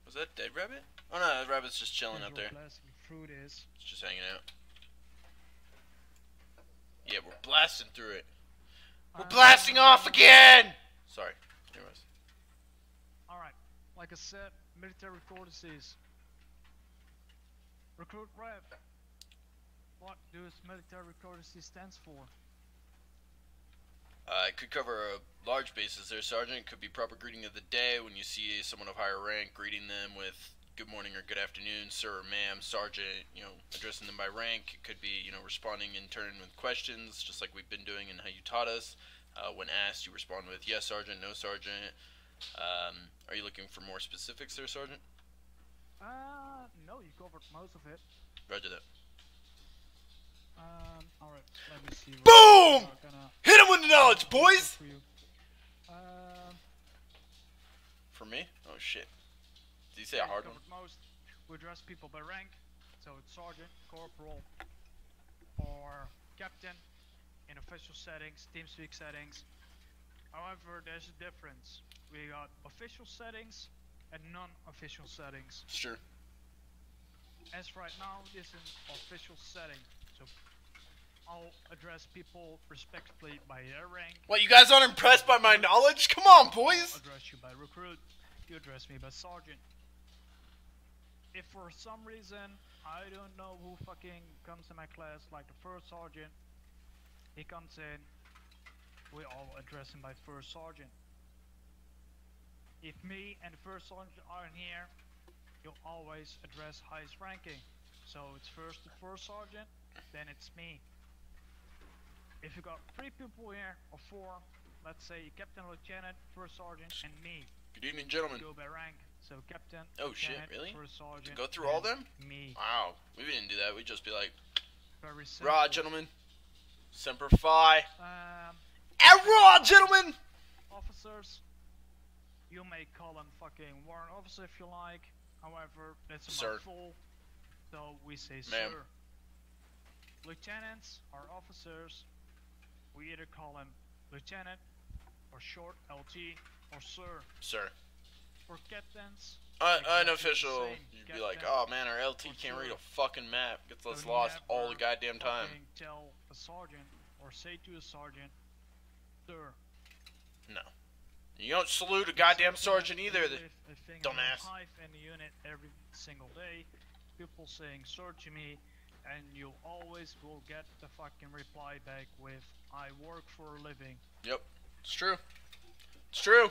Was that dead rabbit? Oh no, that rabbit's just chilling out there. Blasting fruit is. It's just hanging out. Yeah, we're blasting through it. We're blasting off again! Sorry. Anyways. Alright, like I said, military courtesies. Recruit Rev. What does military courtesy stands for? It could cover large bases there, Sergeant. It could be proper greeting of the day when you see someone of higher rank, greeting them with good morning or good afternoon, sir or ma'am, Sergeant, addressing them by rank. It could be, responding in turn with questions, just like we've been doing and how you taught us. When asked, you respond with yes, Sergeant, no, Sergeant. Are you looking for more specifics there, Sergeant? No, you covered most of it. Roger that. Alright, let me see. Boom! Hit him with the knowledge, boys! For you. For me? Oh shit. Did you say a hard one? Most. We address people by rank, so it's sergeant, corporal, or captain in official settings, TeamSpeak settings. However, there's a difference. We got official settings and non-official settings. Sure. As right now, this is an official setting, so I'll address people respectfully by their rank. What, you guys aren't impressed by my knowledge? Come on, boys! I'll address you by recruit. You address me by sergeant. If for some reason I don't know who fucking comes in my class, like the first sergeant, he comes in, we all address him by first sergeant. If me and the first sergeant aren't here, you'll always address highest ranking. So it's first the first sergeant, then it's me. If you got 3 people here, or 4, let's say captain, lieutenant, first sergeant, and me. Good evening, gentlemen. Go by rank. So captain, Oh shit, lieutenant, really? first To sergeant, go through all them? me. Wow, we didn't do that. We'd just be like, Very simple. raw, gentlemen. Semper Fi. Um, And raw, gentlemen! officers, you may call them fucking warrant officer if you like. However, that's a Sir. mouthful, so we say Ma'am. sir. Lieutenants are officers. We either call them lieutenant, or short LT, or sir. Sir. For captains, exactly Unofficial. the same. You'd be like, Captain oh man, our LT or can't read sir. a fucking map. Gets us So lost all the never goddamn time. fucking tell a sergeant or say to a sergeant, sir. No. You don't salute a goddamn sergeant either. Dumbass. dumbass. In the unit every single day. People saying sir to me, and you always will get the fucking reply back with, I work for a living. Yep, it's true. It's true.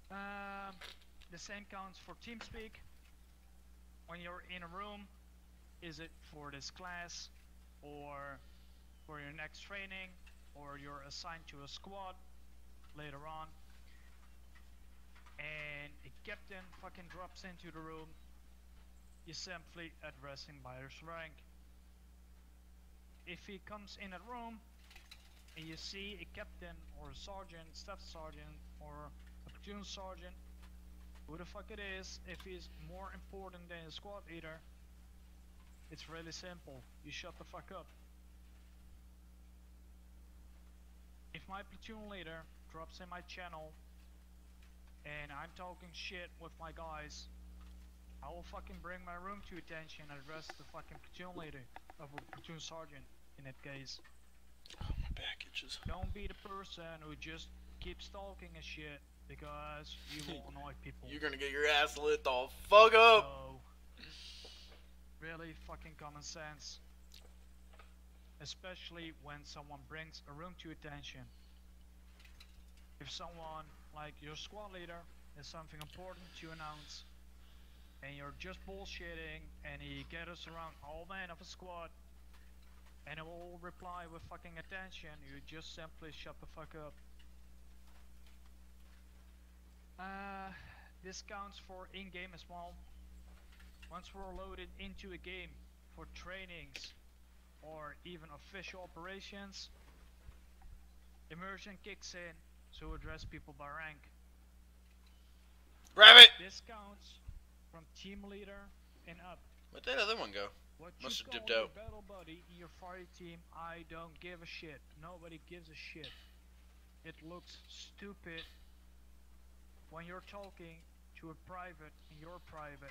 The same counts for TeamSpeak. When you're in a room, is it for this class, or for your next training, or you're assigned to a squad later on, and a captain fucking drops into the room, you simply address him by his rank. If he comes in a room and you see a captain or a sergeant, staff sergeant, or a platoon sergeant, who the fuck it is, if he's more important than a squad leader, it's really simple. You shut the fuck up. If my platoon leader drops in my channel and I'm talking shit with my guys, I will fucking bring my room to attention and address the fucking platoon leader, of a platoon sergeant in that case. Oh, my back itches. Don't be the person who just keeps talking and shit, because you will annoy people. You're gonna get your ass lit the fuck up. So, really fucking common sense. Especially when someone brings a room to attention. If someone, like your squad leader, has something important to announce, and you're just bullshitting, and he gathers around all men of a squad, and he will reply with fucking attention, you just simply shut the fuck up. This counts for in-game as well. Once we're loaded into a game for trainings or even official operations, immersion kicks in to address people by rank. Rabbit! This counts from team leader and up. Where'd that other one go? What Must you have call dipped your out. battle buddy in your fighting team, I don't give a shit. Nobody gives a shit. It looks stupid when you're talking to a private and you're private,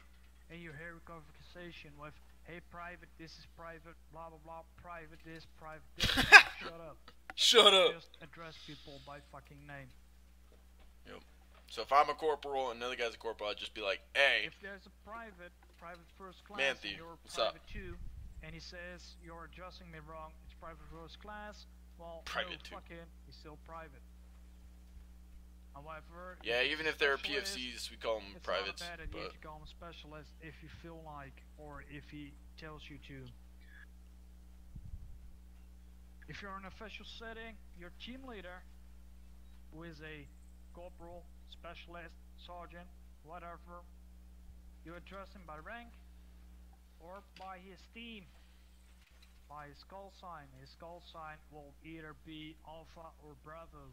and you hear a conversation with, hey private, this is private, blah blah blah, private this, private this. Shut up. Shut up. Just address people by fucking name. Yep. So if I'm a corporal and another guy's a corporal, I'd just be like, hey. If there's a private first class, Manthe, and you're what's up? private 2, and he says you're addressing me wrong, it's private first class, well, Private no, 2. fuck him, he's still private. However, Yeah, even if they're specialist, PFCs, we call them it's privates. not a bad idea But to call him a specialist if you feel like, or if he tells you to. If you're in an official setting, your team leader, who is a corporal, specialist, sergeant, whatever, you address him by rank or by his team, by his call sign. His call sign will either be Alpha or Bravo.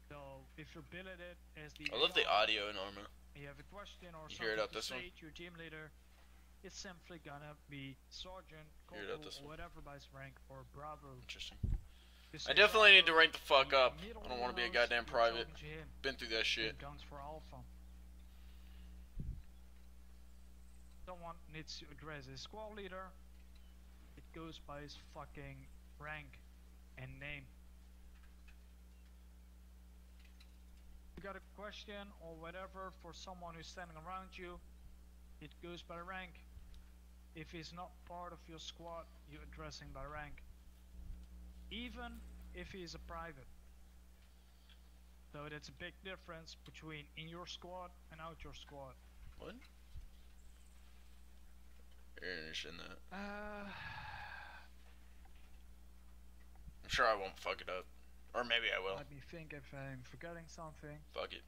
So if you're billeted as the I love the AR, audio in ArmA. you have a question or You hear it something out to this say one? to your team leader, it's simply gonna be Sergeant, Hear it out Corporal, this or one? whatever by his rank, or Bravo. Interesting. You I say definitely need to Bravo, rank the fuck the up. middle I don't want to be a knows goddamn you're private. talking to him. Been through that shit. Same counts for Alpha. Someone needs to address his squad leader. It goes by his fucking rank and name. You got a question or whatever for someone who's standing around you, it goes by rank. If he's not part of your squad, you address him by rank. Even if he's a private. So that's a big difference between in your squad and out your squad. What? You're interested in that. I'm sure I won't fuck it up. Or maybe I will. Let me think if I'm forgetting something. Fuck it.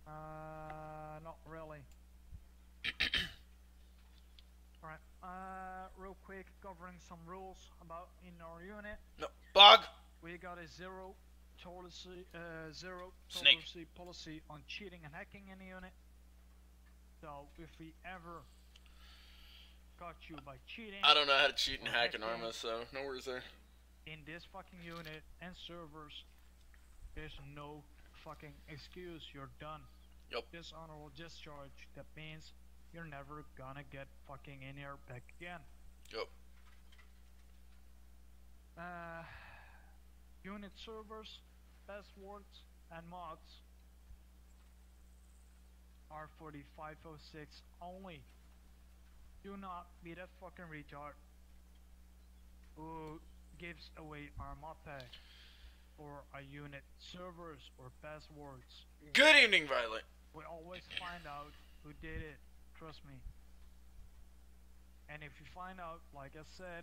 Not really. Alright, real quick, covering some rules about in our unit. No. Bug! We got a zero tolerance Snake. policy on cheating and hacking in the unit. So if we ever caught you by cheating I don't know how to cheat and or hack in hacking ArmA, so no worries there. in this fucking unit and servers, there's no fucking excuse. You're done. Yup. Dishonorable discharge. That means you're never gonna get fucking in here back again. Yup. Unit servers, passwords, and mods are for the 506 only. Do not be that fucking retard who gives away ArmA pack for a unit servers or passwords. Good evening, Violet. We always find out who did it, trust me. And if you find out, like I said,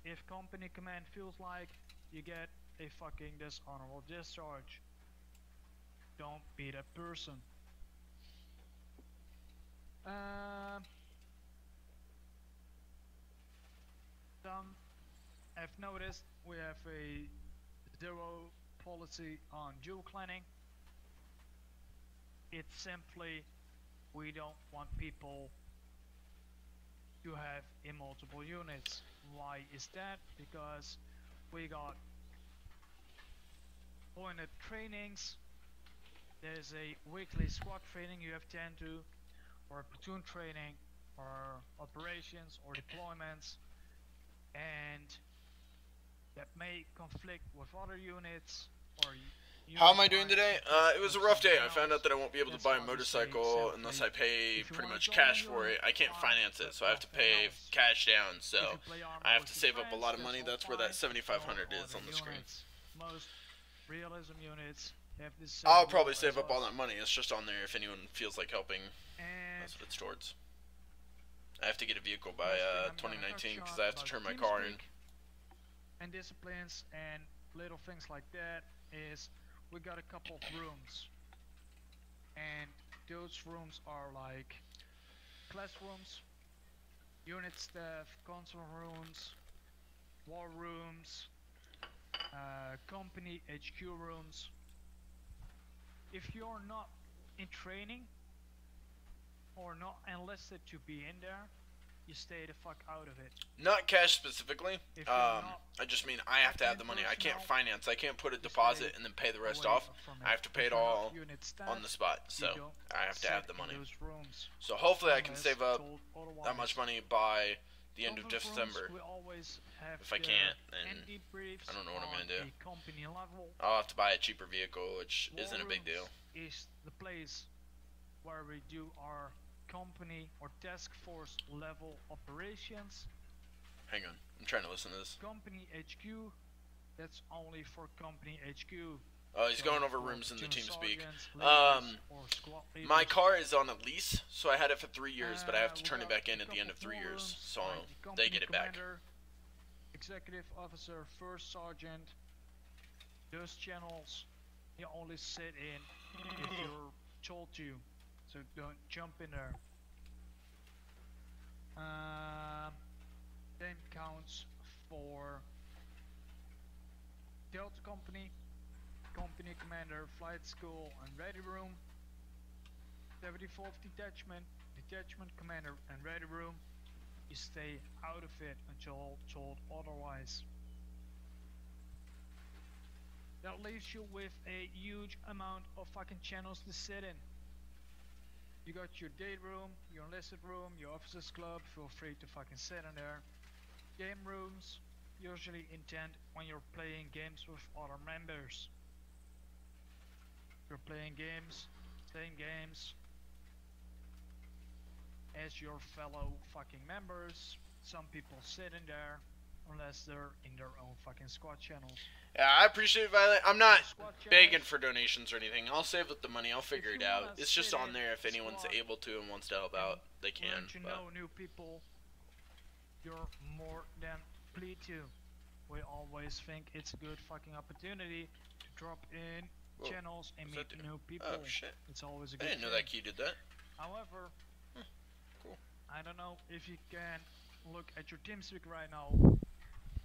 if company command feels like you get a fucking dishonorable discharge, don't be that person. I've noticed we have a zero policy on jewel cleaning. It's simply we don't want people to have in multiple units. Why is that? Because we got pointed trainings. There's a weekly squad training you have to attend to, or platoon training, or operations or deployments, and that may conflict with other units or How am I doing today? It was a rough day. I found out that I won't be able to buy a motorcycle unless I pay pretty much cash for it. I can't finance it, so I have to pay cash down. So I have to save up a lot of money. That's where that 7,500 is on the screen. Most realism units have this. I'll probably save up all that money. It's just on there if anyone feels like helping. That's what it's towards. I have to get a vehicle by 2019 because I have to turn my car in. And disciplines and little things like that is we got a couple of rooms, and those rooms are like classrooms, unit staff, console rooms, war rooms, company HQ rooms. If you're not in training or not enlisted to be in there, you stay the fuck out of it. Not cash specifically. I just mean I have to have the money. I can't finance. I can't put a deposit and then pay the rest off. I have to pay it all on the spot. So I have to have the money. So hopefully I can save up that much money by the end of December. If I can't, then I don't know what I'm gonna do. I'll have to buy a cheaper vehicle, which isn't a big deal. Is the place where we do our company or task force level operations. Hang on, I'm trying to listen to this. Company HQ, that's only for company HQ. Oh, he's going over rooms in the TeamSpeak. My car is on a lease, so I had it for 3 years, but I have to turn it back in at the end of 3 years, so they get it back. Executive officer, first sergeant, those channels you only sit in if you're told to. So don't jump in there. Same counts for Delta Company, Company Commander, Flight School and Ready Room, 74th Detachment, Detachment Commander and Ready Room. You stay out of it until told otherwise. That leaves you with a huge amount of fucking channels to sit in. You got your date room, your enlisted room, your officers club, feel free to fucking sit in there. Game rooms, usually intend when you're playing games with other members. You're playing games, same games as your fellow fucking members. Some people sit in there unless they're in their own fucking squad channels. Yeah, I appreciate it, Violet. I'm not begging for donations or anything. I'll save up the money. I'll figure it out. It's just on there if anyone's able to and wants to help out, they can. You know new people, you're more than pleased to. We always think it's a good fucking opportunity to drop in channels and meet new people. Oh shit! It's always a good. I didn't know that key did that. However, cool. I don't know if you can look at your TeamSpeak right now.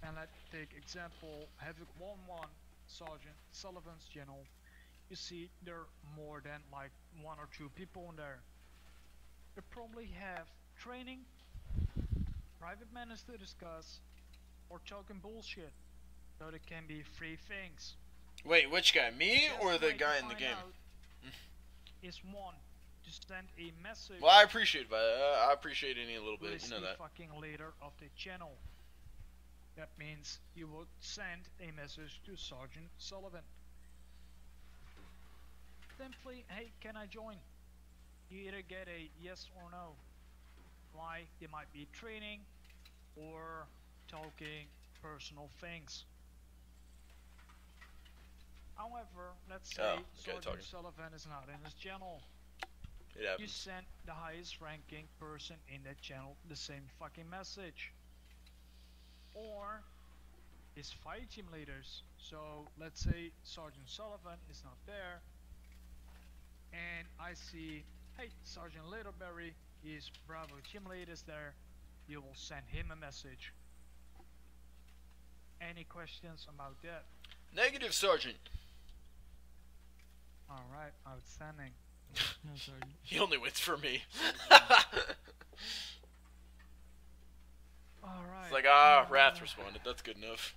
And let's take example Havoc 1-1 Sergeant Sullivan's channel. You see there are more than like 1 or 2 people in there. They probably have training, private matters to discuss, or talking bullshit. So there can be 3 things. Wait, which guy? Me or the guy in the game? Is 1 to send a message. Well, I appreciate it, but I appreciate any little bit. You know that. Fucking leader of the channel. That means you would send a message to Sergeant Sullivan. Simply, hey, can I join? You either get a yes or no. Why? They might be training or talking personal things. However, let's say okay, Sergeant talking. Sullivan is not in his channel. It You happens. send the highest ranking person in that channel the same fucking message. Or his fire team leaders. So let's say Sergeant Sullivan is not there, and I see, hey, Sergeant Littleberry, his Bravo team lead is there. You will send him a message. Any questions about that? Negative, Sergeant. Alright, outstanding. No, Sergeant. He only waits for me. Alright. It's like, Wrath responded. That's good enough.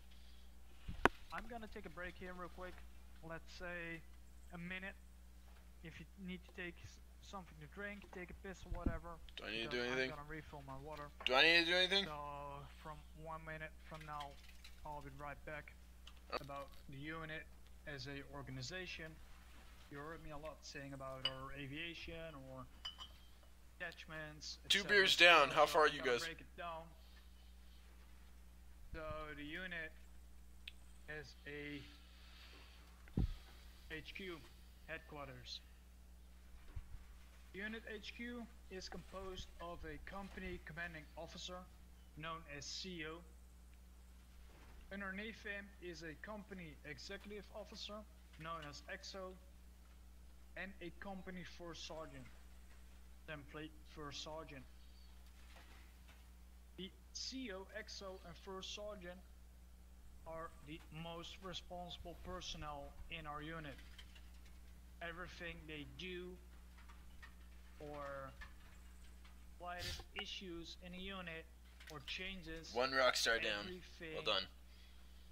I'm gonna take a break here real quick. Let's say a minute. If you need to take something to drink, take a piss or whatever. Do I need to because do anything? I'm gonna refill my water. Do I need to do anything? So from 1 minute from now, I'll be right back. About the unit as a organization. You heard me a lot saying about our aviation or attachments. 2 beers down. How far are you guys? Break it down. So the unit has a HQ, headquarters. Unit HQ is composed of a company commanding officer, known as CO. Underneath him is a company executive officer, known as XO, and a company first sergeant, template first sergeant. The CO, XO, and first sergeant are the most responsible personnel in our unit. Everything they do or slightest issues in a unit or changes, 1 rock star down. everything Well done.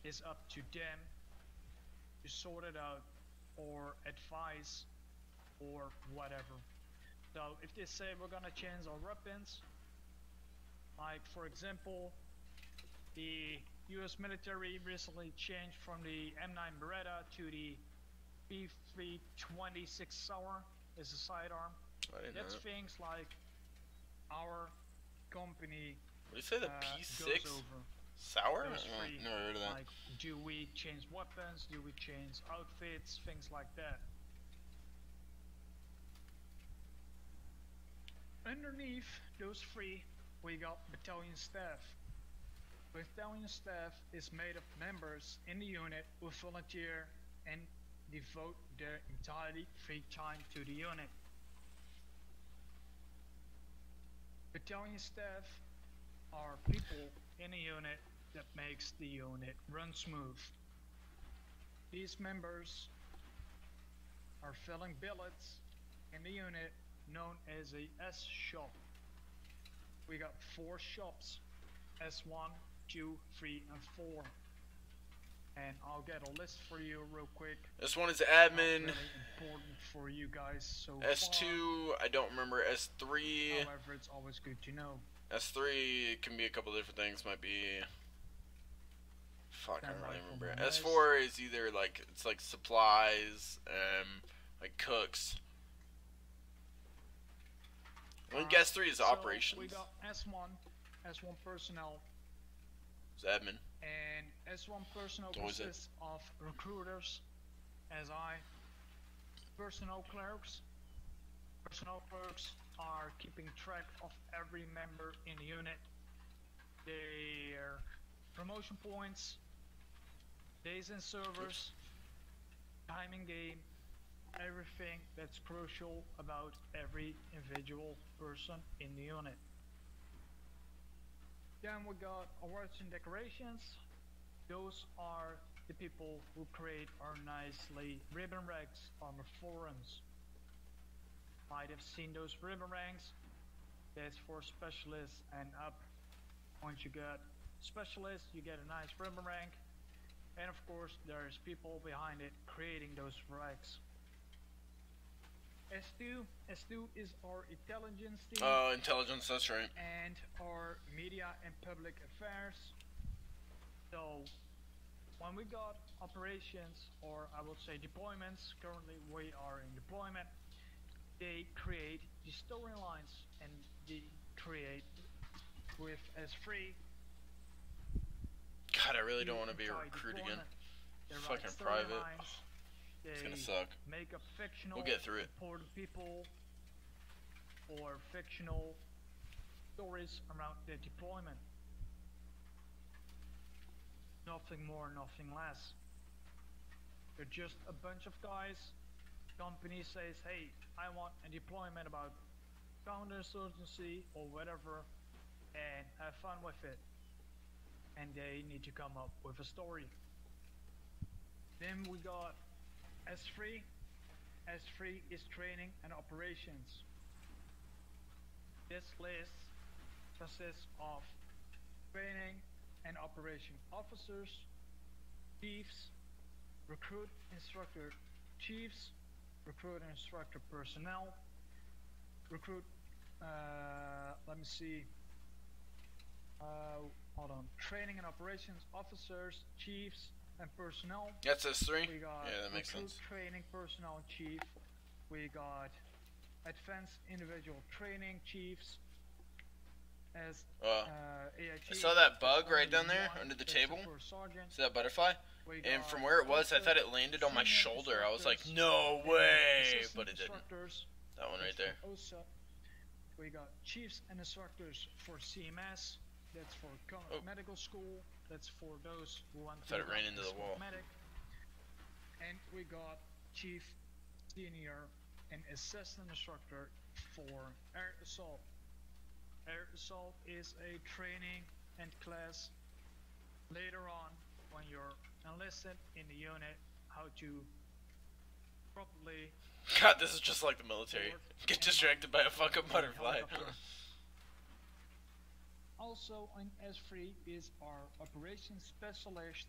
is up to them to sort it out or advise or whatever. So if they say we're gonna change our weapons, like for example, the US military recently changed from the M9 Beretta to the P326 Sauer as a sidearm. I didn't know That's that. things like our company What did you say? The P6? goes over. Sour? Those three, Never heard of that. like, do we change weapons? Do we change outfits? Things like that. Underneath those three, we got battalion staff. Battalion staff is made of members in the unit who volunteer and devote their entirely free time to the unit. Battalion staff are people in a unit that makes the unit run smooth. These members are filling billets in the unit known as a S shop. We got 4 shops, S1, 2, 3, and 4. And I'll get a list for you real quick. This one is Not admin. really important for you guys so S2, I don't remember. far. S3. However, it's always good to know. S3 can be a couple different things. Might be. Fuck, I don't really Stand by remember. for my list. S4 is either like it's like supplies, like cooks. I think S3 is So operations. we got S1 personnel, It's admin. and S1 personnel What was it? consists of recruiters, as I, personnel clerks. Personnel clerks are keeping track of every member in the unit, their promotion points, days in servers, time in game, everything that's crucial about every individual person in the unit. Then we got awards and decorations. Those are the people who create our nicely ribbon ranks on the forums. Might have seen those ribbon ranks. That's for specialists and up. Once you get specialists, you get a nice ribbon rank. And of course, there's people behind it creating those ranks. S2 is our intelligence team. Oh, intelligence. That's right. And our media and public affairs. So when we got operations, or I would say deployments, currently we are in deployment, they create the storylines and the create with S3. God, I really don't want to be a Entire recruit again. deployment. They write Fucking private. storylines. It's gonna They suck. make up fictional We'll get through it. important people or fictional stories around the deployment. Nothing more, nothing less. They're just a bunch of guys. Company says, hey, I want a deployment about counterinsurgency or whatever, and have fun with it. And they need to come up with a story. Then we got S3. S3 is training and operations. This list consists of training and operation officers, chiefs, recruit instructor chiefs, recruit instructor personnel, recruit, let me see, hold on, training and operations officers, chiefs, and personnel. That's S3? We got Yeah, that makes recruit sense. training personnel chief. We got advanced individual training chiefs as AIG. I saw that bug Only right down there one under the that's table. a first sergeant. See that butterfly? We And got from where it was, I thought it landed on my senior shoulder. I was like, instructors no and way! assistant But it didn't. instructors. That one right That's there. for OSA. We got chiefs and instructors for CMS. That's for Oh. medical school. That's for those who want I thought to it ran become into the a wall. medic. And we got chief, senior, and assistant instructor for air assault. Air assault is a training and class later on when you're enlisted in the unit, how to properly God, this is just like the military. Get distracted by a fucking butterfly. Also in S3 is our operations specialist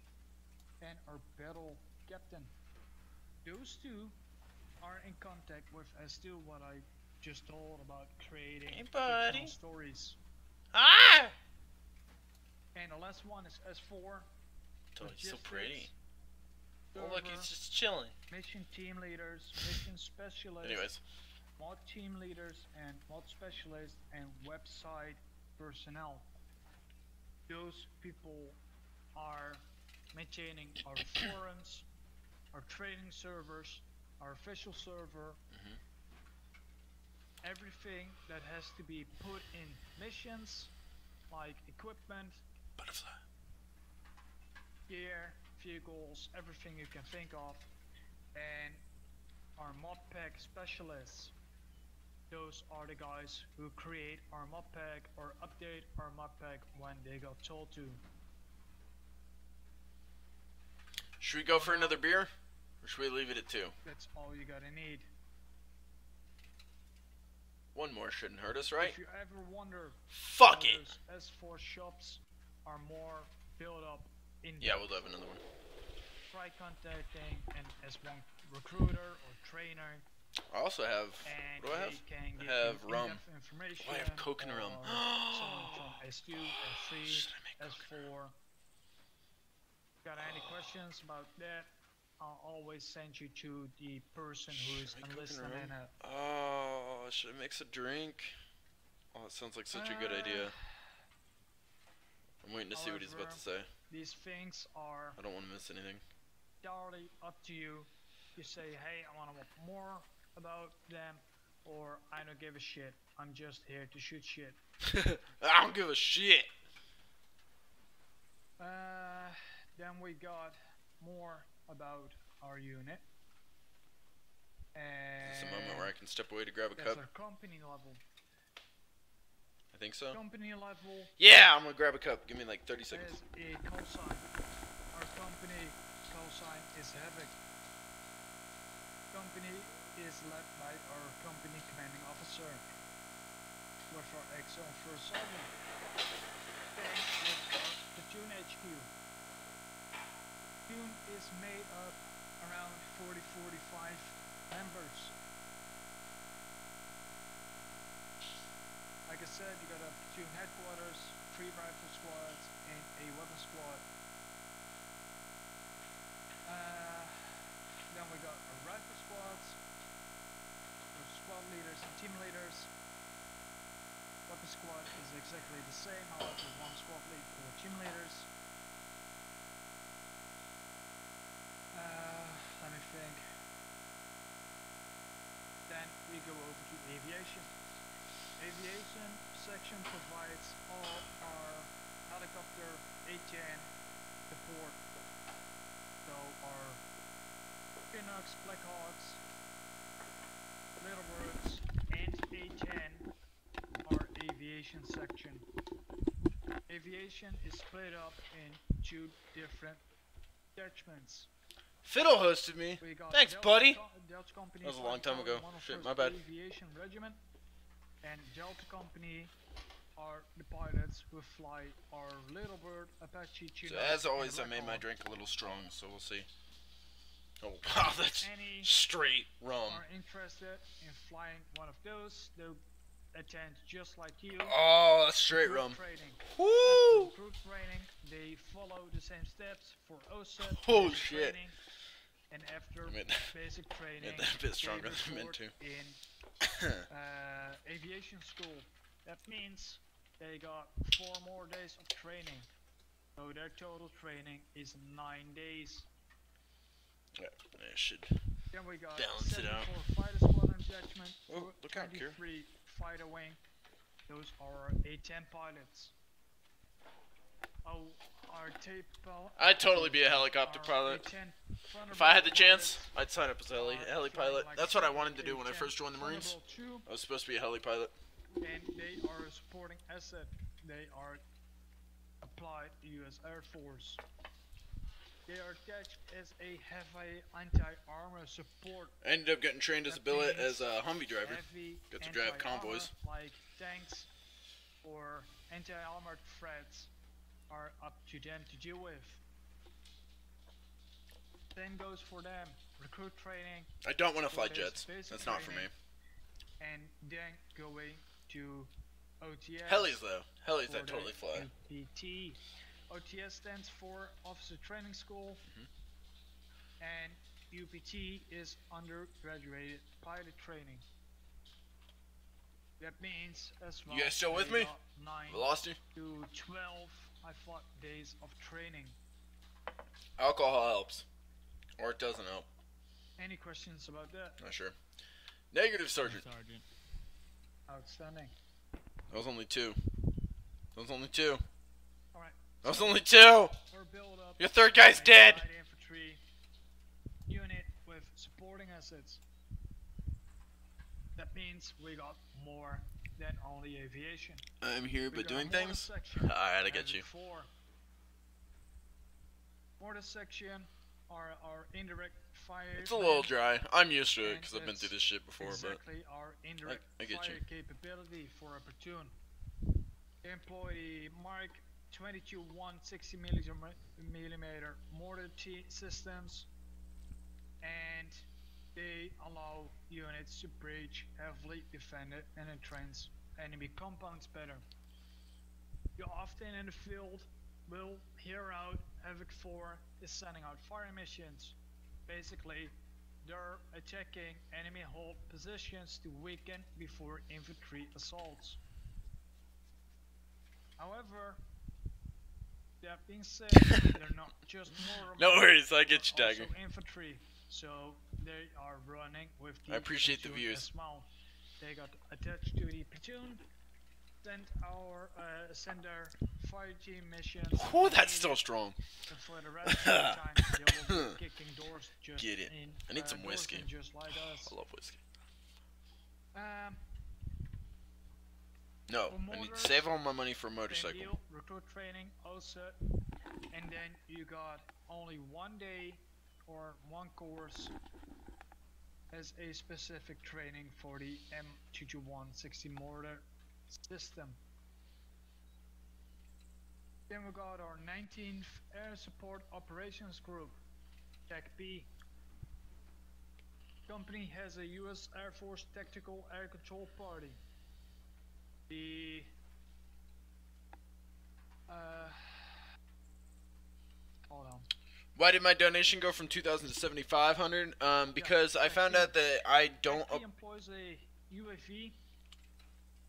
and our battle captain. Those two are in contact with S2, what I just told about creating Hey, buddy. fictional stories. Ah! And the last one is S4. Oh, he's so logistics, pretty. Oh, look, server, he's just chilling. mission team leaders, mission specialists, Anyways, mod team leaders and mod specialists, and website personnel. Those people are maintaining our forums, our training servers, our official server, everything that has to be put in missions, like equipment, butterfly. gear, vehicles, everything you can think of, and our mod pack specialists. Those are the guys who create our mod pack or update our mod pack when they got told to. Should we go for another beer? Or should we leave it at 2? That's all you gotta need. One more shouldn't hurt us, right? If you ever wonder Fuck how it! those S4 shops are more built up in Yeah, we'll have another one. try contacting an S1 recruiter or trainer, I also have, and what do I have? they can give I have you rum. in-depth information. Oh, I have coconut rum. or someone from S2, S3, Should I make coconut? S4. Got any questions about that? I'll always send you to the person who is Should I make enlisted coconut in rum? a. Oh, should I mix a drink? Oh, it sounds like such a good idea. I'm waiting to see what he's about to say. These things are I don't want to miss anything. entirely up to you. You say, hey, I want to know more about them, or I don't give a shit. I'm just here to shoot shit. I don't give a shit! Then we got more about our unit. And This is a moment where I can step away to grab a that's cup. our company level. I think so. Company level Yeah, I'm gonna grab a cup. Give me like 30 seconds. is a call sign. Our company call sign is Havoc. Company is led by our company commanding officer with our XO first sergeant. Then with our platoon HQ. Platoon is made up around 40-45 members. Like I said, you got a platoon headquarters, 3 rifle squads, and a weapon squad. Then we got our rifle squads, our squad leaders and team leaders, weapon squad, exactly the same, however, one squad lead, 4 team leaders. Let me think. Then we go over to aviation. Aviation section provides all our helicopter A10 support. So our Canucks, Blackhawks, Littlebirds, and A10 are aviation section. Aviation is split up in 2 different detachments. Fiddle hosted me. We got Thanks, Delta buddy. Delta Company That was a long time ago. Shit, my 101st bad. Aviation Regiment, and Delta Company are the pilots who fly our Littlebird, Apache, So Chinook, as always, I and made my Blackhawk. drink a little strong, so we'll see. Oh wow, that's Any straight rum. are interested in flying one of those, they'll attend just like you. Oh, that's straight recruit rum. Training. Woo! After recruit training, they follow the same steps for OSET. Oh, basic shit. Training, and after I made that- basic training, that a bit stronger they than I meant report to. in aviation school. That means they got 4 more days of training. So their total training is 9 days. Yeah, I should. Then we got Balance it out. 74 fighter squadron detachment, Oh, look out, Kier. 23 fighter wing. Those are A10 pilots. Oh, our tape. I'd totally be a helicopter pilot. If I had the chance, I'd sign up as a heli pilot. That's what I wanted to do when I first joined the Marines. I was supposed to be a heli pilot. And they are a supporting asset. They are applied U.S. Air Force. They are attached as a heavy anti-armor support. I ended up getting trained as a billet as a Humvee driver. Heavy Got to drive anti-armor, convoys. like tanks or anti-armored threats are up to them to deal with. Same goes for them. Recruit training I don't want to fly 4 days jets. basic That's not for me. training, and then going to OTS. Helis though. Helis I for the totally fly. UPT. OTS stands for Officer Training School, and UPT is undergraduate pilot training. That means as well. You guys still with they me? got 9 I lost you. to 12 days of training. Alcohol helps. Or it doesn't help. Any questions about that? Not sure. Negative, Sergeant. Sergeant. Outstanding. That was only 2. That was only 2. Alright. That was only 2! Our build up. Your third guy's dead! Light infantry unit with supporting assets. That means we got more than only aviation. I'm here We but got doing mortar things? section Alright, I as get you. before. Mortar section are our indirect fire. It's a little dry. I'm used to it because I've been through this shit before, but exactly our indirect I get fire you. capability for a platoon. They employ the Mark 22 160 millimeter mortar systems, and they allow units to breach heavily defended and entrench enemy compounds better. You often in the field will hear out Havoc 4 is sending out fire missions. Basically, they're attacking enemy hold positions to weaken before infantry assaults. However, that being said, they're not just mortar. no worries, I get you, they're Dagger. also infantry, so they are running with the I appreciate the platoon views. as well. They got attached to the platoon. Send their fire team missions. Oh, that's still strong. And for the rest of the time, they will be kicking doors just Get it. in. I need some doors whiskey. in just like us. I love whiskey. For No, I need to mortars, save all my money for a same motorcycle. deal, recruit training also, and then you got only 1 day or 1 course as a specific training for the M22160 mortar system. Then we got our 19th Air Support Operations Group, Tech B. Company has a U.S. Air Force Tactical Air Control Party. The hold on. Why did my donation go from 2,000 to 7,500? Because I found out that I don't. Tech B employs a UAV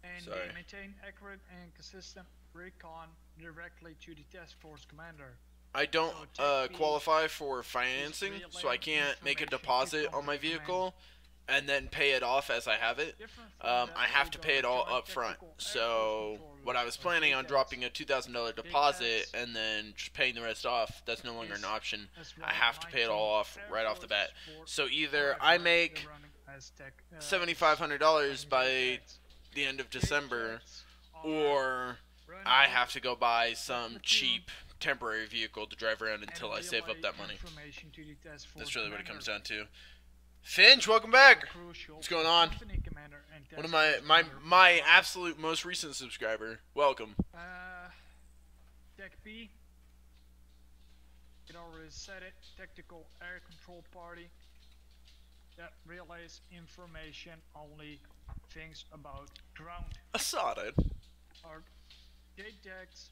And Sorry. they maintain accurate and consistent recon directly to the task force commander. I don't qualify for financing, so I can't make a deposit on my vehicle and then pay it off as I have it. I have to pay it all up front. So what I was planning on dropping a $2,000 deposit and then just paying the rest off, that's no longer an option. I have to pay it all off right off the bat. So either I make $7,500 by the end of December, or I have to go buy some cheap temporary vehicle to drive around until I save up that money. That's really what it comes down to. Finch, welcome back. What's going on? One of my absolute most recent subscriber. Welcome. Deck B. It already said it. Tactical air control party that relays information only things about ground. Asada. Our gate decks.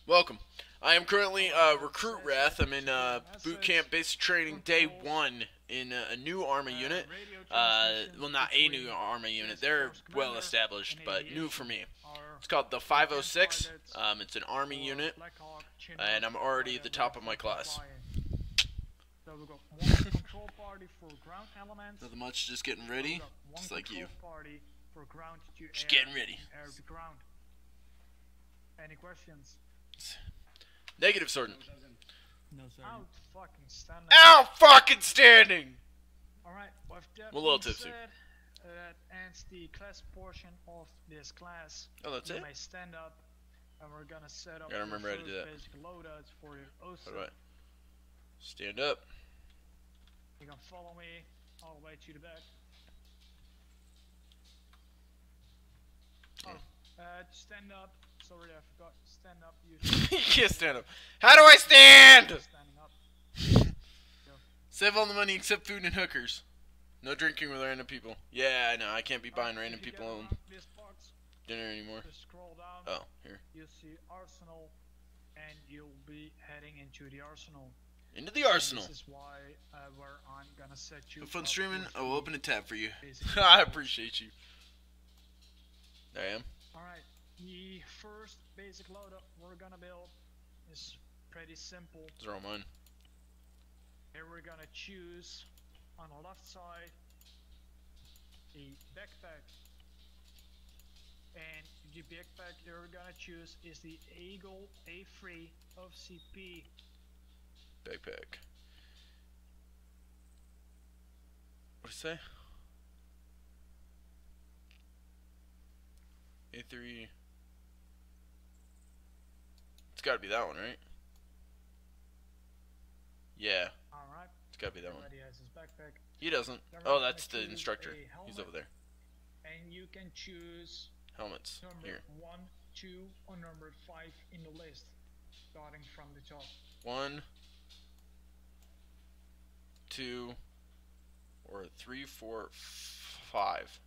Welcome. I am currently Recruit Wrath. I'm in boot camp basic training day 1 in a new ArmA unit. Well, not a new ArmA unit. They're well established, but new for me. It's called the 506. It's an Army unit, and I'm already the top of my class. So we got one control party for ground elements. Nothing much, just getting ready. Just like you. Party for ground to Just air, getting ready. Air to ground. Any questions? Negative, Sergeant. No, sir. Out fucking standing. Out fucking standing! Alright, with that I'm a little being tipsy. said, that ends the class portion of this class. Oh, that's You it? may stand up, and we're gonna set up Gotta remember how to do that. basic loadouts for your OSA. How do I stand up? You can follow me all the way to the back. Oh, stand up. Sorry, I forgot. Stand up. You can't stand up. How do I stand? Standing up. Save all the money except food and hookers. No drinking with random people. Yeah, I know. I can't be buying random If you people get around this box, dinner anymore. just scroll down. Oh, here. You'll see Arsenal, and you'll be heading into the Arsenal. Into the arsenal. This is why where I'm gonna set you. Have fun up streaming. with I will the open a tab for you. basic I loadouts. appreciate you. There I am. Alright, the first basic loadout we're gonna build is pretty simple. Those are all mine. Here we're gonna choose on the left side a backpack. And the backpack that we're gonna choose is the Eagle A3 of CP. Backpack. What'd it say? A3. It's gotta be that one, right? Yeah, Alright, it's gotta be that one. everybody has his backpack. He doesn't. Then Oh, we're gonna that's the choose instructor. a He's helmet. over there. And you can choose Helmets. number Here. 1, 2, or number 5 in the list, starting from the top. 1, 2, or 3, 4, 5.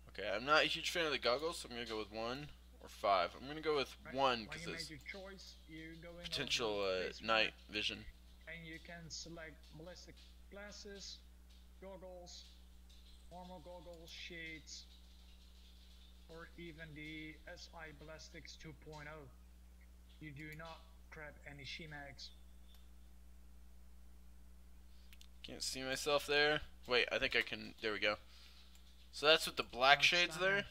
Okay, I'm not a huge fan of the goggles, so I'm gonna go with 1 or 5. I'm gonna go with Right, 1 when because you it's make your choice, you go in potential on the base night map, vision. and you can select ballistic glasses, goggles, normal goggles, shades, or even the SI Ballistics 2.0. You do not grab any Shimags. Can't see myself there. Wait, I think I can. There we go. So that's with the black shades there.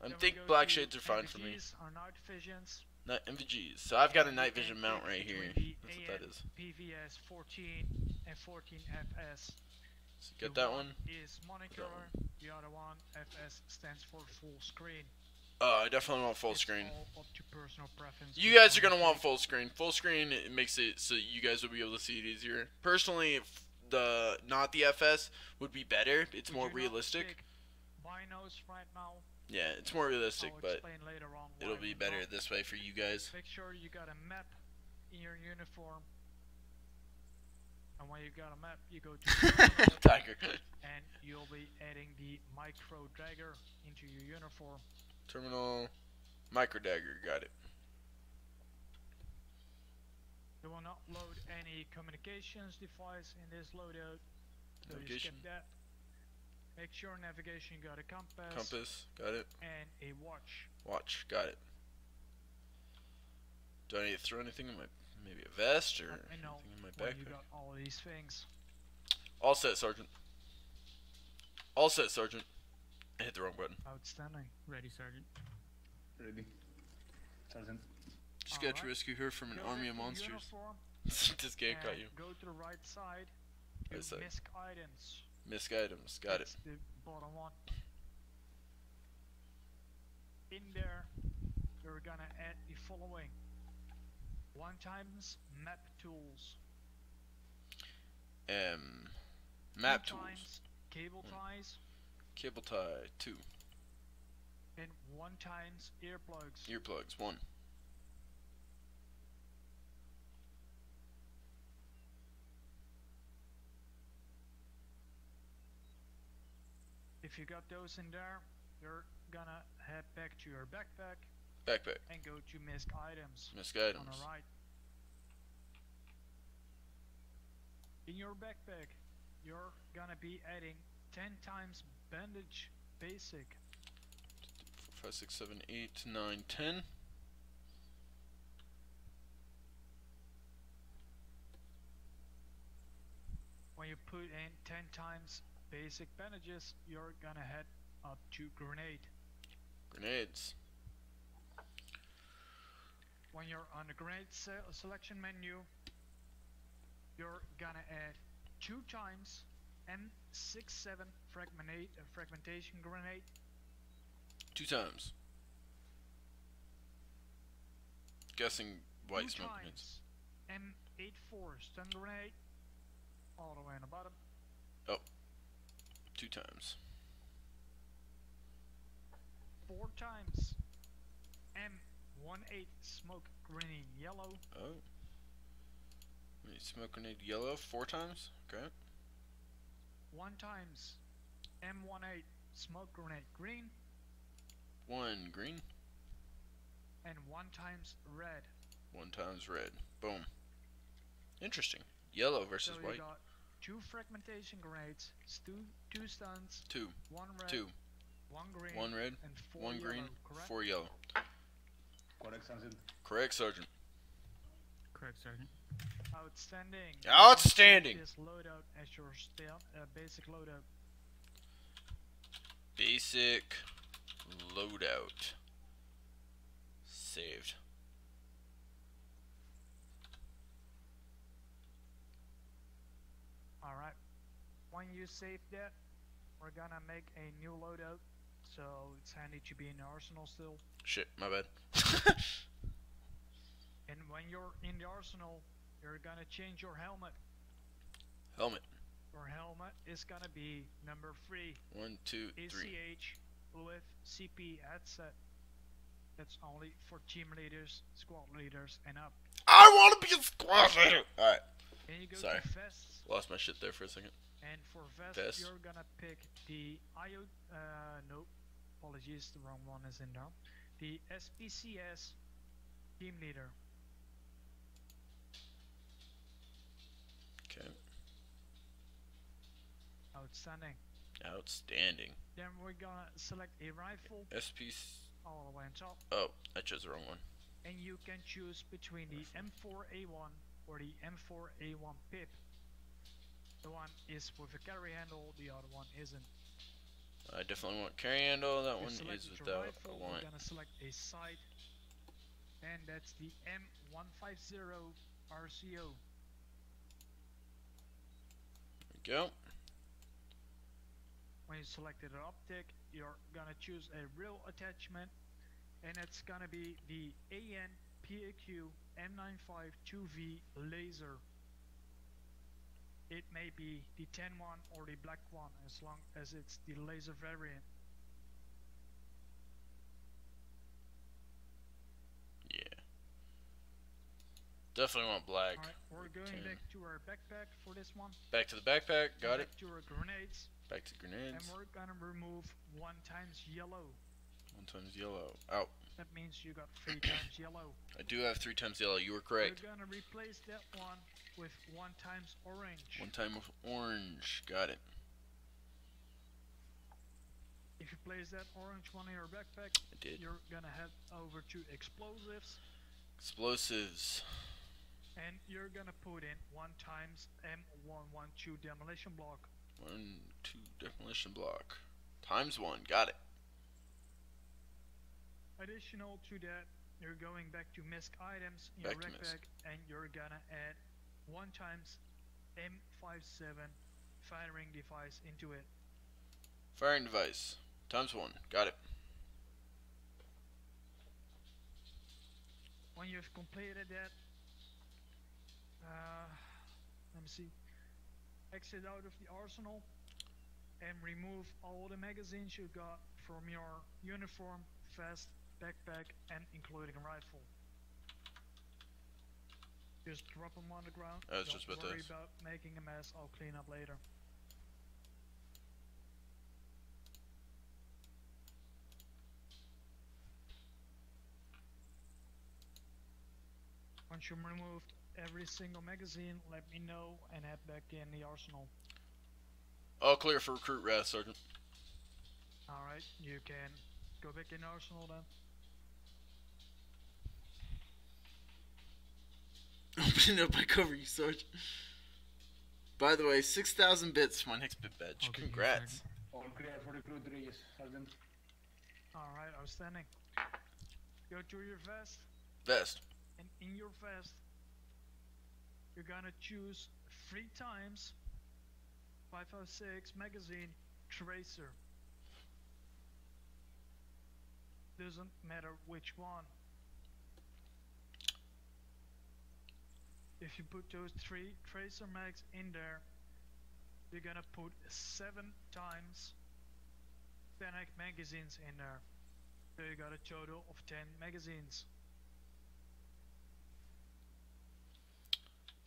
I Then we think go black to shades are fine for me. NVGs or night visions. Night MVGs. So I've got a And night you vision can mount pick right here. between the That's what that AN is. PVS 14 and 14 FS. So get The that one. is monitor, the other one FS stands for full screen. I definitely want full It's screen. all up to personal preference. You which guys are one gonna you want pick. full screen. Full screen, it makes it so you guys will be able to see it easier. Personally, if the not the FS would be better. It's We more do not realistic. pick binos right now. Yeah, it's more realistic, I'll but explain later on why it'll be we better don't. this way for you guys. Make sure you got a map in your uniform. And when you got a map, you go to terminal, Tiger. and you'll be adding the micro dagger into your uniform. Terminal. Micro dagger. Got it. You will not load any communications device in this loadout, so you skip Communication. that. Make sure navigation got a compass. Compass, got it. And a watch. Watch, got it. Do I need to throw anything in my, maybe a vest or I know anything in my when backpack? you got all these things. All set, Sergeant. All set, Sergeant. I hit the wrong button. Outstanding. Ready, Sergeant. Ready. Sergeant. Just got to Alright. rescue her from an Go army back of to monsters. uniform This game and got you. go to the right side. To Right side. misc items. Misc items, got it. That's the bottom one. In there, you're gonna add the following. 1 times map tools. Map 2 tools. times cable ties. Cable tie, 2. And 1 times earplugs. Earplugs, 1. If you got those in there, you're gonna head back to your backpack Backpack. and go to misc items. Misc On items. the right. In your backpack, you're gonna be adding 10 times bandage basic. 4, 5, 6, 7, 8, 9, 10. When you put in 10 times basic bandages, you're gonna head up to grenade. Grenades. When you're on the grenade selection menu, you're gonna add 2 times M67 fragmentation grenade. 2 times. Guessing white 2 smoke grenades. times M84 stun grenade. All the way on the bottom. 2 times. 4 times M18 smoke green yellow. Oh. Wait, smoke grenade yellow 4 times? Okay. 1 times M18 smoke grenade green. 1 green. And 1 times red. 1 times red. Boom. Interesting. Yellow versus So white. you got 2 fragmentation grenades, 2 stuns, 2. 1 red, 2. 1 green, 1 red. and 4 1 yellow, green. correct? 4 yellow. Correct, Sergeant. Correct, Sergeant. Correct, Sergeant. Outstanding. Outstanding. This loadout as your basic loadout. Basic loadout. Saved. Alright. When you save that, we're gonna make a new loadout. So it's handy to be in the arsenal still. Shit, my bad. And when you're in the arsenal, you're gonna change your helmet. Helmet. Your helmet is gonna be number 3. 1, 2, 3. ACH with CP headset. That's only for team leaders, squad leaders, and up. I want to be a squad leader! Alright. Then you go Sorry. to vests, Lost my shit there for a second. and for vests, Vest. you're gonna pick the no, apologies, the wrong one is in there. The SPCS team leader. Okay. Outstanding. Outstanding. Then we're gonna select a rifle SP. all the way on top, Oh, I chose the wrong one. and you can choose between the M4A1 or the M4A1 pip. The one is with a carry handle, the other one isn't. I definitely want carry handle. That You one selected is your without rifle, a we're line. gonna select a sight, and that's the M150 RCO. There we go. When you selected an optic, you're gonna choose a real attachment, and it's gonna be the AN-PAQ M95 2V laser. It may be the 10 one or the black one, as long as it's the laser variant. Yeah. Definitely want black. Alright, we're going 10. back to our backpack for this one. Back to the backpack. Got it. Back to our grenades. Back to And grenades. we're gonna remove 1 times yellow. 1 times yellow. Out. That means you got 3 times yellow. I do have 3 times yellow. You were correct. We're gonna replace that one with 1 times orange. 1 time of orange. Got it. If you place that orange one in your backpack, I did. you're gonna head over to explosives, Explosives. and you're gonna put in 1 times M112 demolition block. 1, 2 demolition block. Times 1. Got it. Additional to that, you're going back to misc items in your Back to misc. backpack, and you're gonna add 1 times M57 firing device into it. Firing device. Times 1. Got it. When you've completed that, let me see, exit out of the arsenal and remove all the magazines you got from your uniform, vest, backpack, and including rifle. Just drop them on the ground. I was Don't just about to worry ask. about making a mess. I'll clean up later. Once you've removed every single magazine, let me know and head back in the arsenal. All clear for recruit Wrath, Sergeant. Alright, you can go back in the arsenal then. Open it up, I cover you, Sergeant. By the way, 6,000 bits for my next bit badge. Okay, Congrats. All clear for recruit Reyes, Sergeant. Alright, outstanding. Go to your vest, Vest. and in your vest, you're gonna choose 3 times 506 magazine tracer. Doesn't matter which one. If you put those 3 tracer mags in there, you're gonna put 7 times 10 magazines in there. So you got a total of 10 magazines.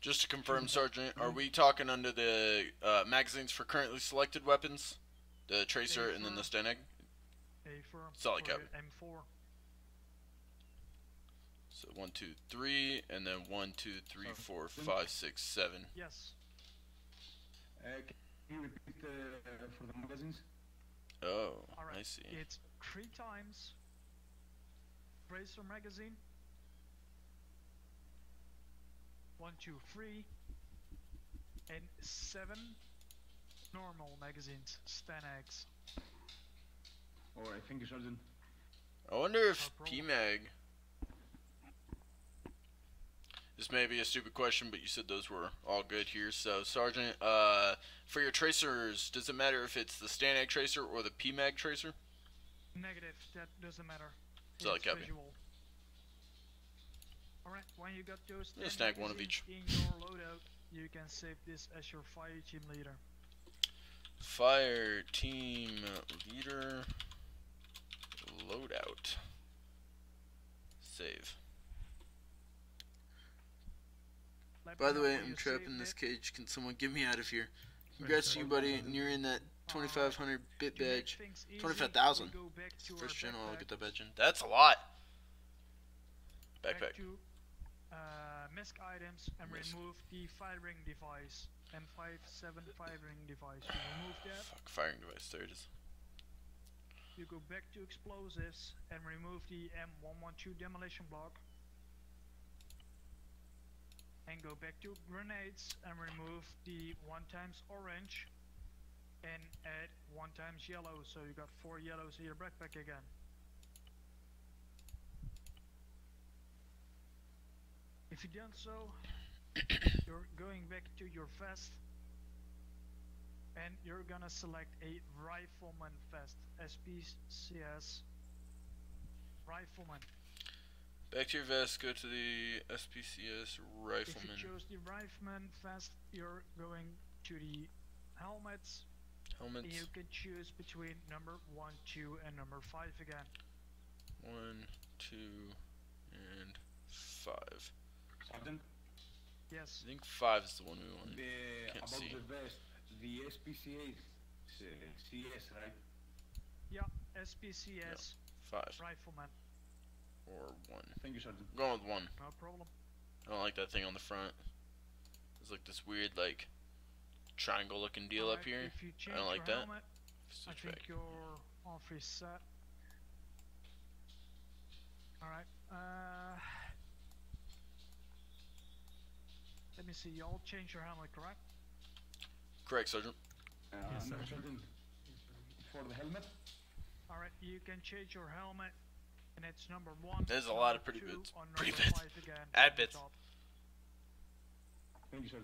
Just to confirm, Sergeant, are we talking under the magazines for currently selected weapons? The tracer and then the Steneg? A for Solid for cap. your M4. So 1, 2, 3, and then 1, 2, 3, 4, 5, 6, 7. Yes. Can you repeat for the magazines? Oh, Alright. I see. It's 3 times tracer magazine. 1, 2, 3, and 7 normal magazines, Stanegs. Alright, thank you, Sergeant. I wonder if No problem. PMAG. This may be a stupid question, but you said those were all good here. So, Sergeant, for your tracers, does it matter if it's the Stanag tracer or the PMAG tracer? Negative, that doesn't matter. Solid It's copy. visual. Alright, when you got those Yeah, 10 snag one of magazines each. in your loadout, you can save this as your fire team leader. Fire team leader loadout. Save. Let By me the know way, when I'm you trapped saved in this it. cage. Can someone get me out of here? Congrats to you, buddy. And you're in that 2,500 bit To make badge. things easy, 25,000. we go back to our First channel, I'll backpack, get that badge in. That's a lot. back Backpack. to misc items and Misc. remove the firing device. M57 firing device. You remove that, Fuck, firing device. There it is. you go back to explosives and remove the M112 demolition block. And go back to grenades and remove the 1 times orange and add 1 times yellow, so you got 4 yellows in your backpack again. If you done so, you're going back to your vest and you're gonna select a rifleman vest, SPCS rifleman. Back to your vest. Go to the SPCS If rifleman. you chose the rifleman vest, you're going to the helmets. Helmets. You can choose between number 1, 2, and number 5 again. 1, 2, and 5. Sergeant, Yes. I think 5 is the one we wanted. Can't about see. the vest, the SPCA CS, right? Yeah, SPCS 5 rifleman. or 1. Thank you, Sergeant. I'm going with 1. No problem. I don't like that thing on the front. It's like this weird, like, triangle looking deal up Alright, here. If you change don't like your that. helmet, I Switch think back. your All three set. Alright, let me see, you all change your helmet, correct? Correct, Sergeant. Yes, No, Sergeant. Sergeant. For the helmet? Alright, you can change your helmet, and it's number 1. There's a lot of number pretty 2, bits. or Pretty number bits. 5 again. Add at the bits. top. Thank you, sir.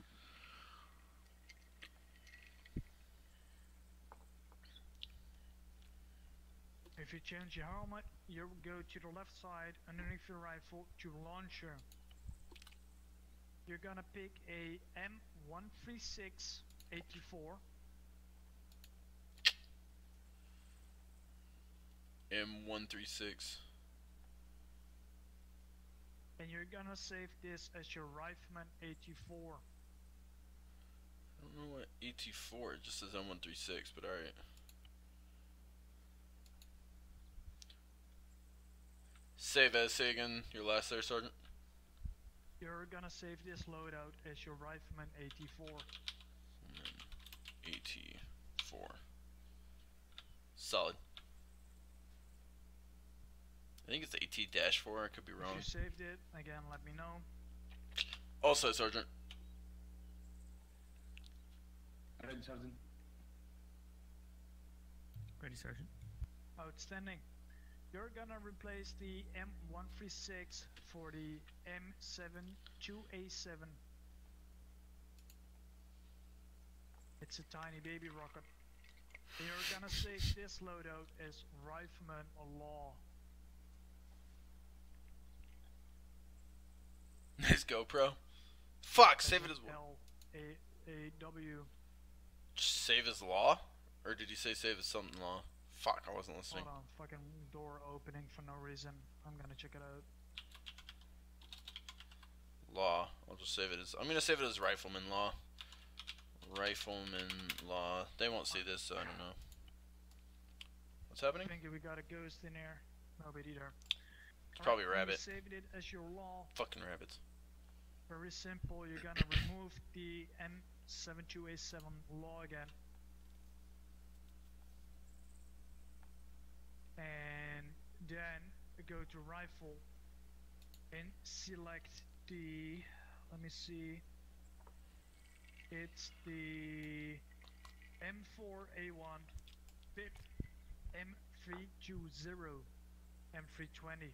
If you change your helmet, you go to the left side underneath your rifle to launcher. You're gonna pick a M136-84. M136. And you're gonna save this as your Rifleman 84. I don't know what AT4, it just says M136, but alright. Save as, say again, your last there, Sergeant. You're gonna save this loadout as your Rifleman 84. AT4. Solid. I think it's AT-4, I could be wrong. If you saved it, again, let me know. Also, Sergeant. Ready, Sergeant. Ready, Sergeant. Outstanding. You're gonna replace the M136 for the M72A7. It's a tiny baby rocket. You're gonna save this loadout as Rifleman Law. Nice GoPro. Fuck, save it as what? L-A-W. Save as law? Or did you say save as something law? Fuck, I wasn't listening. Hold on, fucking door opening for no reason. I'm gonna check it out. Law. I'll just save it as. I'm gonna save it as Rifleman Law. Rifleman Law. They won't see this, so I don't know. What's I happening? think we got a ghost in here. Nobody there. It's probably a Alright, rabbit. Saved it as your law. Fucking rabbits. Very simple. You're gonna remove the M72A7 law again. And then go to rifle and select the, let me see, it's the M4A1 BIP M320 M320.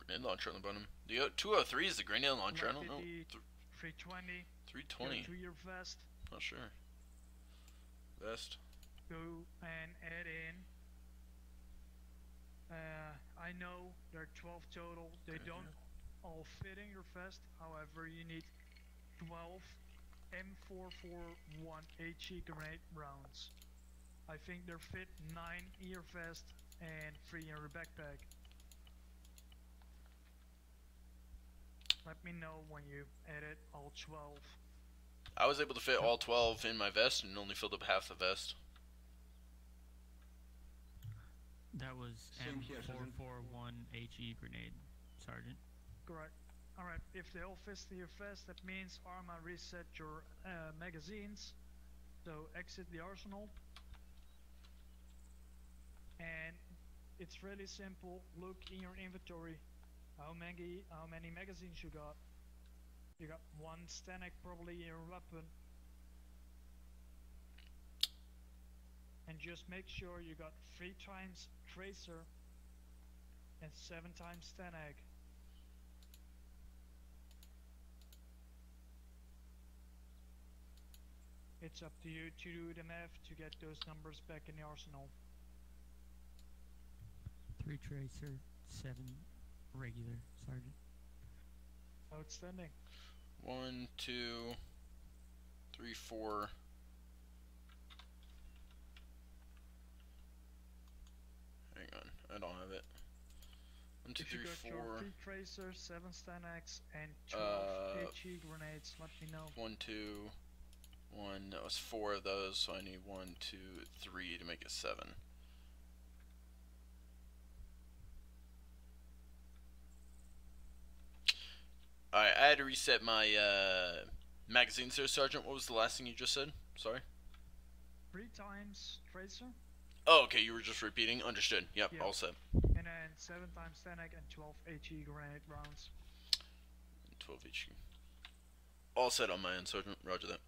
Grenade launcher on the bottom. The 203 is the grenade launcher. I don't know. 320. 320. Go to your vest. Not sure. Vest. Go and add in. I know there are 12 total. They Okay, don't all fit in your vest. However, you need 12 M441 HE grenade rounds. I think there fit 9 in your vest and 3 in your backpack. Let me know when you edit all 12. I was able to fit all 12 in my vest and only filled up half the vest. That was Same here, Sergeant. M441HE grenade, Sergeant. Correct. Alright, if they all fit in your vest, that means ArmA reset your magazines. So exit the arsenal. And it's really simple. Look in your inventory. How many magazines you got? You got 1 Stanek probably in your weapon. And just make sure you got 3 times tracer and 7 times Stanek. It's up to you to do the math to get those numbers back in the arsenal. 3 tracer, 7 regular, Sergeant. Outstanding. 1, 2, 3, 4. Hang on, I don't have it. 1, 2, If you 3, got your 4. 3 tracers, 7 Stanaks, and 12 HE grenades, let me know. 1, 2, 1. That was 4 of those, so I need 1, 2, 3 to make it 7. Alright, I had to reset my magazines there, Sergeant. What was the last thing you just said? Sorry. 3 times tracer, Oh, okay. You were just repeating. Understood. Yep. Yeah. All set. and then 7 times Stanek and 12 HE grenade rounds. 12 HQ. All set on my end, Sergeant. Roger that.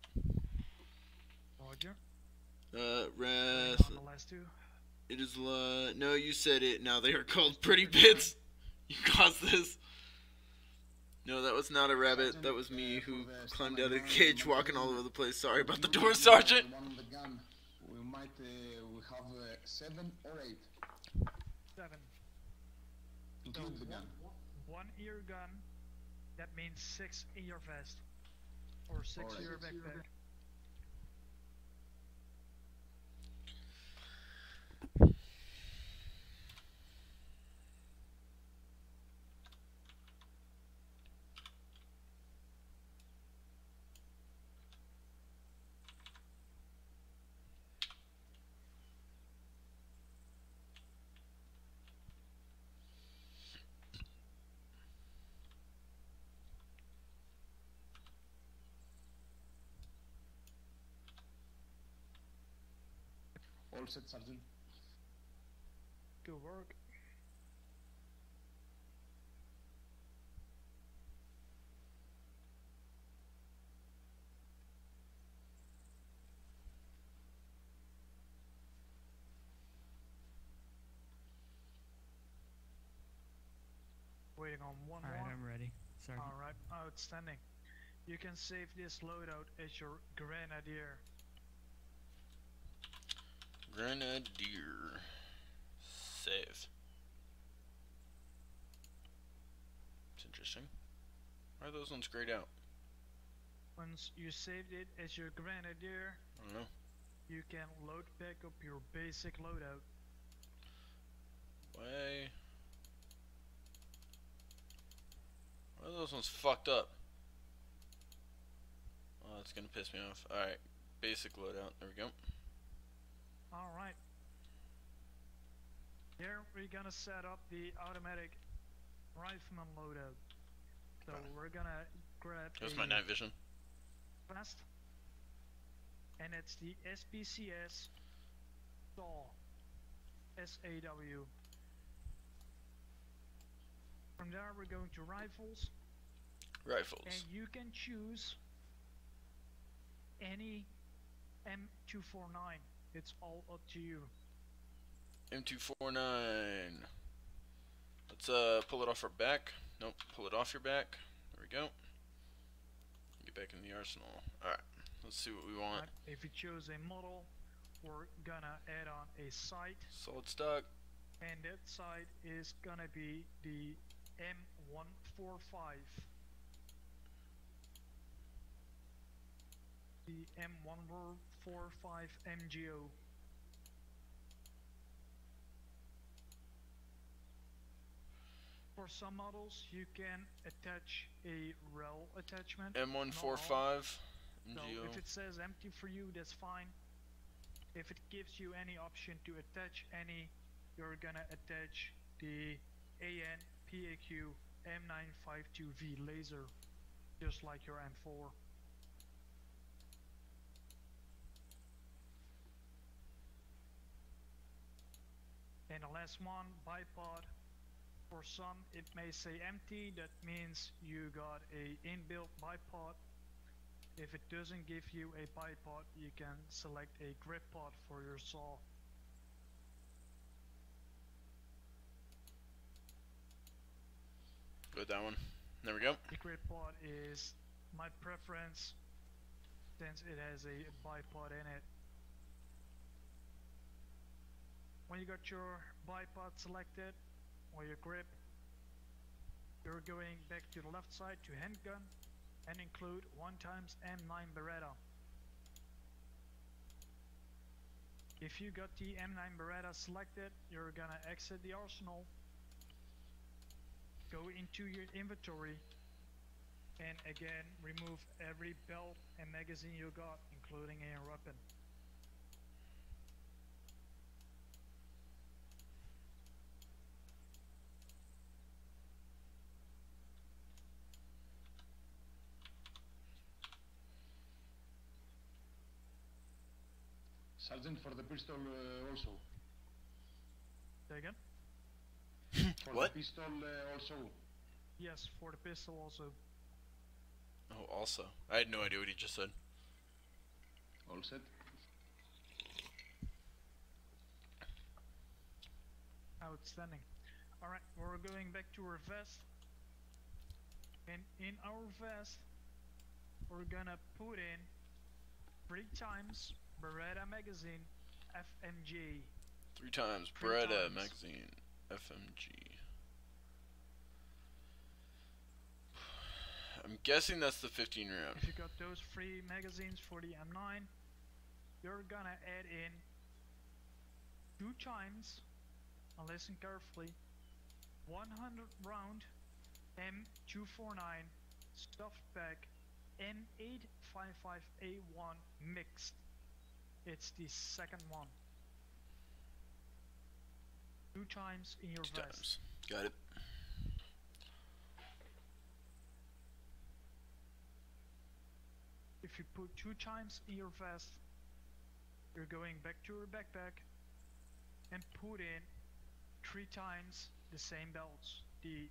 Roger. Wrath. On the last 2. It is no, you said it. Now they are called pretty bits. You caused this. No, that was not a rabbit. That was me who climbed out of the cage, walking all over the place. Sorry about the door, Sergeant. One on the gun. We might we have 7 or 8. 7. Include the gun. 1 ear gun. That means 6 in your vest. Or 6 Alright. in your backpack. All set, Sergeant. Good work. Waiting on one Alright, more. I'm ready. Sergeant. Alright, outstanding. You can save this loadout as your grenadier. Grenadier. Save. It's interesting. Why are those ones grayed out? Once you saved it as your grenadier, I don't know. you can load back up your basic loadout. Why are those ones fucked up? Oh, that's gonna piss me off. Alright. Basic loadout. There we go. Alright. Here we're gonna set up the automatic rifleman loadout. So we're gonna grab That's my night vision. vest, and it's the SPCS SAW. SAW. From there we're going to rifles, Rifles. and you can choose any M249. It's all up to you. M249. Let's pull it off our back. Nope, pull it off your back. There we go. Get back in the arsenal. Alright, let's see what we want. Right, if you choose a model, we're gonna add on a sight, Solid stock. and that sight is gonna be the M145. The M145 MGO. For some models, you can attach a rail attachment. M145. So NGO. if it says empty for you, that's fine. If it gives you any option to attach any, you're gonna attach the AN PAQ M952V laser, just like your M4. And the last one, bipod. For some, it may say empty. That means you got a inbuilt bipod. If it doesn't give you a bipod, you can select a grip pod for your saw. Go with that one. There we go. The grip pod is my preference since it has a bipod in it. When you got your bipod selected, or your grip, you're going back to the left side to handgun and include 1x M9 Beretta. If you got the M9 Beretta selected, you're gonna exit the arsenal, go into your inventory, and again remove every belt and magazine you got, including a weapon. Sergeant, for the pistol also. Say again? For What? the pistol also. Yes, for the pistol also. Oh, also. I had no idea what he just said. All set. Outstanding. Alright, we're going back to our vest. And in our vest, we're gonna put in 3 times Beretta magazine FMG. 3 times. 3 Beretta times. magazine. FMG. I'm guessing that's the 15 round. If you got those 3 magazines for the M9, you're gonna add in 2 times, and listen carefully, 100 round M249 stuffed pack N855A1 mixed. It's the second one. 2 times in your 2 vest. times. Got it. If you put 2 times in your vest, you're going back to your backpack and put in 3 times the same belts, the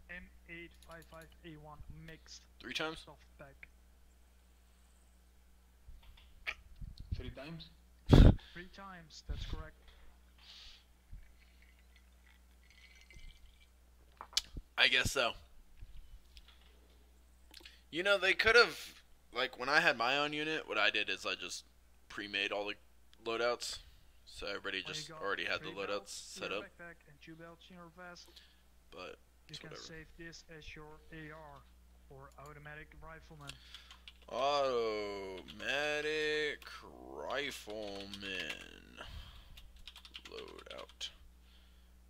M855A1 mixed 3 times? soft pack. 3 times. 3 times, that's correct. I guess so. You know, they could have, like, when I had my own unit, what I did is I just pre-made all the loadouts. So everybody When you just got already had the 3 loadouts belts in set your up. backpack and 2 belts in your vest, But you it's can whatever. save this as your AR or automatic rifleman. Automatic rifleman loadout.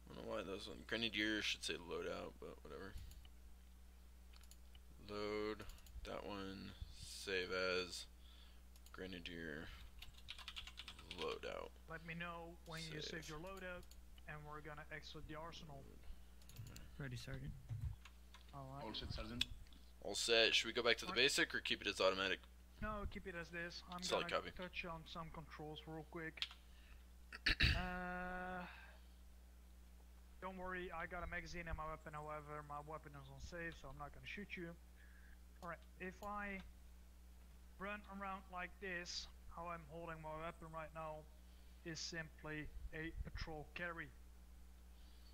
I don't know why those one Grenadier should say loadout, but whatever. Load that one. Save as Grenadier loadout. Let me know when you Save. save your loadout, and we're gonna exit the arsenal. Ready, Sergeant. Alright. All set, Sergeant. All set. Should we go back to the basic or keep it as automatic? No, keep it as this. I'm Solid gonna copy. touch on some controls real quick. Don't worry, I got a magazine in my weapon, however, my weapon is on safe, so I'm not gonna shoot you. Alright, if I run around like this, how I'm holding my weapon right now is simply a patrol carry.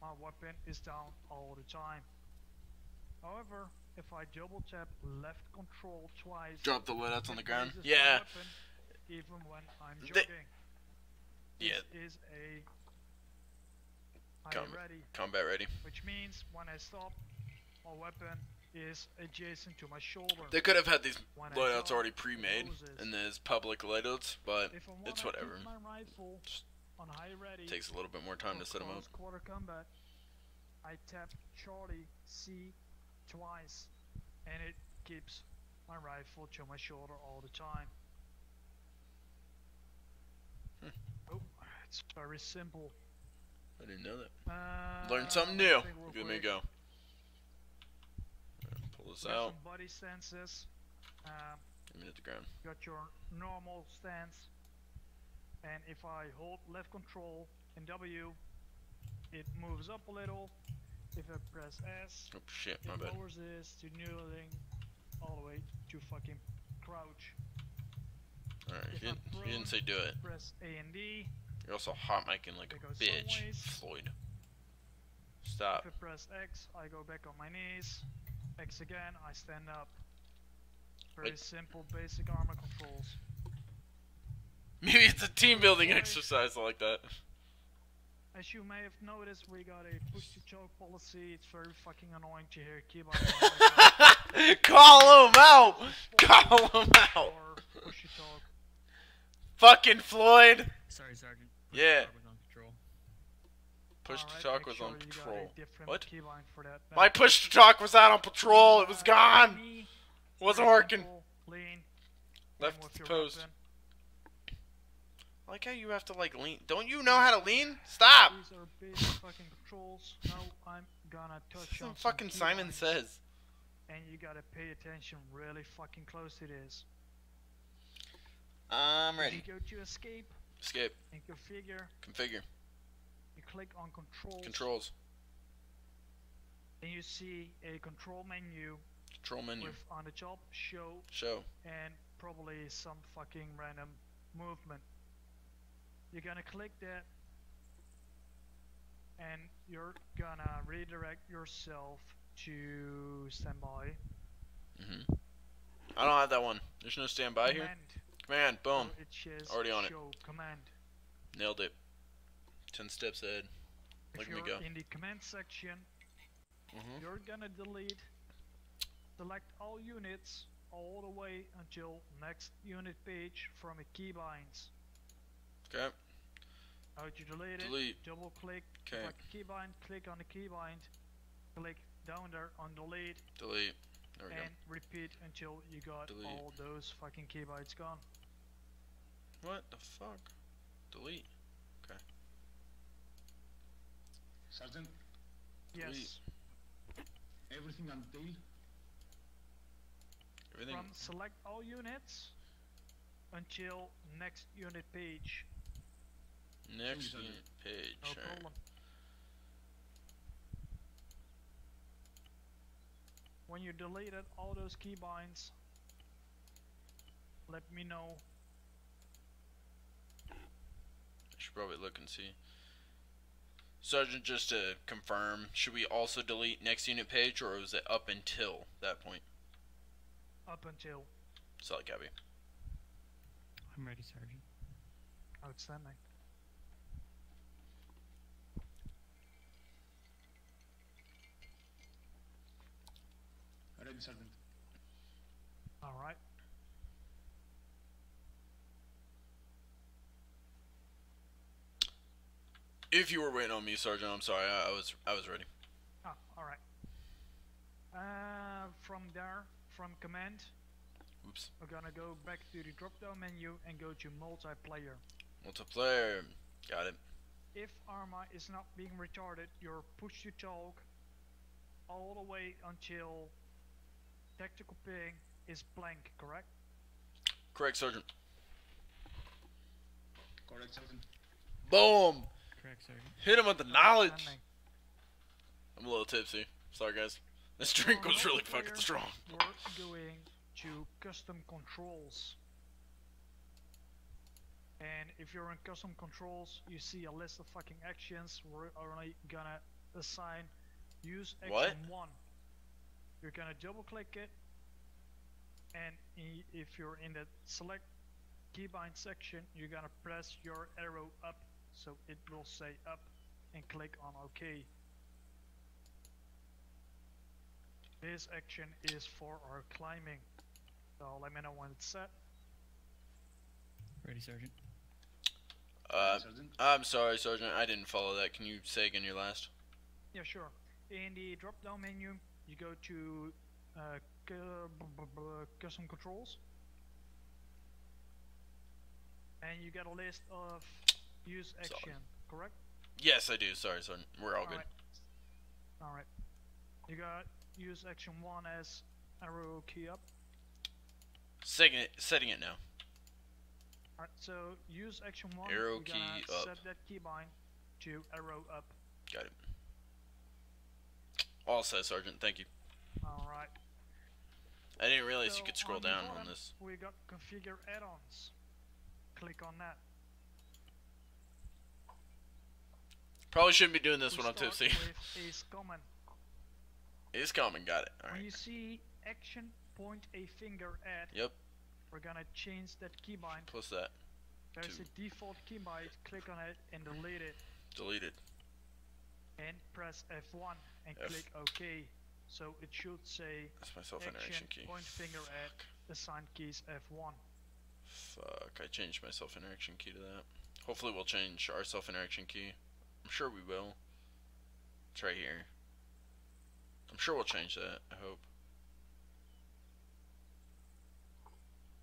My weapon is down all the time. However, if I double tap left control twice, Drop the loadouts on the it ground. raises my Yeah. weapon even when I'm They- jogging. Yeah. This is a Com- ready, Combat ready. which means when I stop, my weapon is adjacent to my shoulder. They could have had these When I loadouts jog, already it pre-made closes. and there's public loadouts, but If I wanna it's whatever. keep my rifle on high ready, It takes a little bit more time to for set them up. close quarter combat, I tap Charlie C twice, and it keeps my rifle to my shoulder all the time. Oh, it's very simple. I didn't know that. Learn Learn something new. Give me a go. Pull this Got out. some body stances. Give me at the ground. Got your normal stance, and if I hold left control and W, it moves up a little. If I press S, Oh shit, it my bad. lowers this to kneeling all the way to fucking crouch. Alright, if you I'm didn't say do it. Press A and D. You're also hot micing like It a goes bitch, sideways. Floyd. Stop. If I press X, I go back on my knees. X again, I stand up. Very Wait. simple, basic ArmA controls. Maybe it's a team building Boy. exercise like that. As you may have noticed, we got a push-to-choke policy. It's very fucking annoying to hear keyboard Call him out! Call him out! or push-to-talk. Fucking Floyd! Sorry, Sergeant. Yeah. Push was on control. Push to Alright, talk make was sure on you got a patrol. different What? keyline for that. My push to talk was out on patrol. It was gone. Knee, Wasn't very working. simple, lean, Left aim with to your post. weapon. I like how you have to like lean. Don't you know how to lean? Stop. These are basic fucking controls. Now I'm gonna touch This on is some fucking key Simon lines, Says. and you gotta pay attention really fucking close to this. I'm If ready. you go to escape, Escape. In configure, Configure. you click on controls. Controls. And you see a control menu Control menu. with on the top show Show. and probably some fucking random movement. You're gonna click that and you're gonna redirect yourself to standby. I don't have that one. There's no standby here. Command. Command. Boom. So it says Already on it. show command. Nailed it. 10 steps ahead. Look If at me you're go. in the command section, you're gonna delete, select all units all the way until next unit page from a keybinds. Okay. How to delete it? Delete. Double click, Okay. select the keybind, click on the keybind, click down there on delete, Delete. There we and repeat until you got Delete. all those fucking keybinds gone. go. What the fuck? Delete. Sergeant, Yes. everything on tail. Everything. From select all units until next unit page. Next Sergeant. unit page. No Alright. problem. When you deleted all those keybinds, let me know. I should probably look and see. Sergeant, just to confirm, should we also delete next unit page, or was it up until that point? Up until. Solid copy. I'm ready, Sergeant. Outstanding. Ready, Sergeant. Alright. If you were waiting on me, Sergeant, I'm sorry. I was ready. Ah, alright. From there, from command, Oops. we're gonna go back to the drop down menu and go to multiplayer. Multiplayer. Got it. If ArmA is not being retarded, your push to talk all the way until tactical ping is blank, correct? Correct, Sergeant. Correct, Sergeant. Boom! Correct, Sergeant. Hit him with the knowledge! Outstanding. I'm a little tipsy. Sorry, guys. This drink On was really multiplayer, fucking strong. We're going to custom controls. And if you're in custom controls, you see a list of fucking actions. We're only gonna assign use action What? 1. You're gonna double click it, and if you're in the select keybind section, you're gonna press your arrow up, so it will say up, and click on OK. This action is for our climbing. So let me know when it's set. Ready, Sergeant. Sergeant. I'm sorry, Sergeant. I didn't follow that. Can you say again your last? Yeah, sure. In the drop down menu, you go to custom controls, and you get a list of use action, correct? Yes, I do. Sorry, Sergeant. We're all good. Alright. You got use action 1 as arrow key up. Setting it now. Alright, so use action 1, Arrow you're gonna key up. set that keybind to arrow up. Got it. All set, Sergeant. Thank you. Alright. I didn't realize So you could scroll the down bottom, on this. We got configure add-ons. Click on that. Probably shouldn't be doing this We when I'm start tipsy. with is common. It's coming. Got it. When you Alright. see action point a finger at, Yep. we're gonna change that keybind. Plus that. There's two. a default keybind, click on it and delete it, Deleted. and press F1 and F. click OK. So it should say That's my self-interaction key. point finger at assigned keys F1. Fuck. I changed my self-interaction key to that. Hopefully we'll change our self-interaction key. I'm sure we will. It's right here. I'm sure we'll change that. I hope.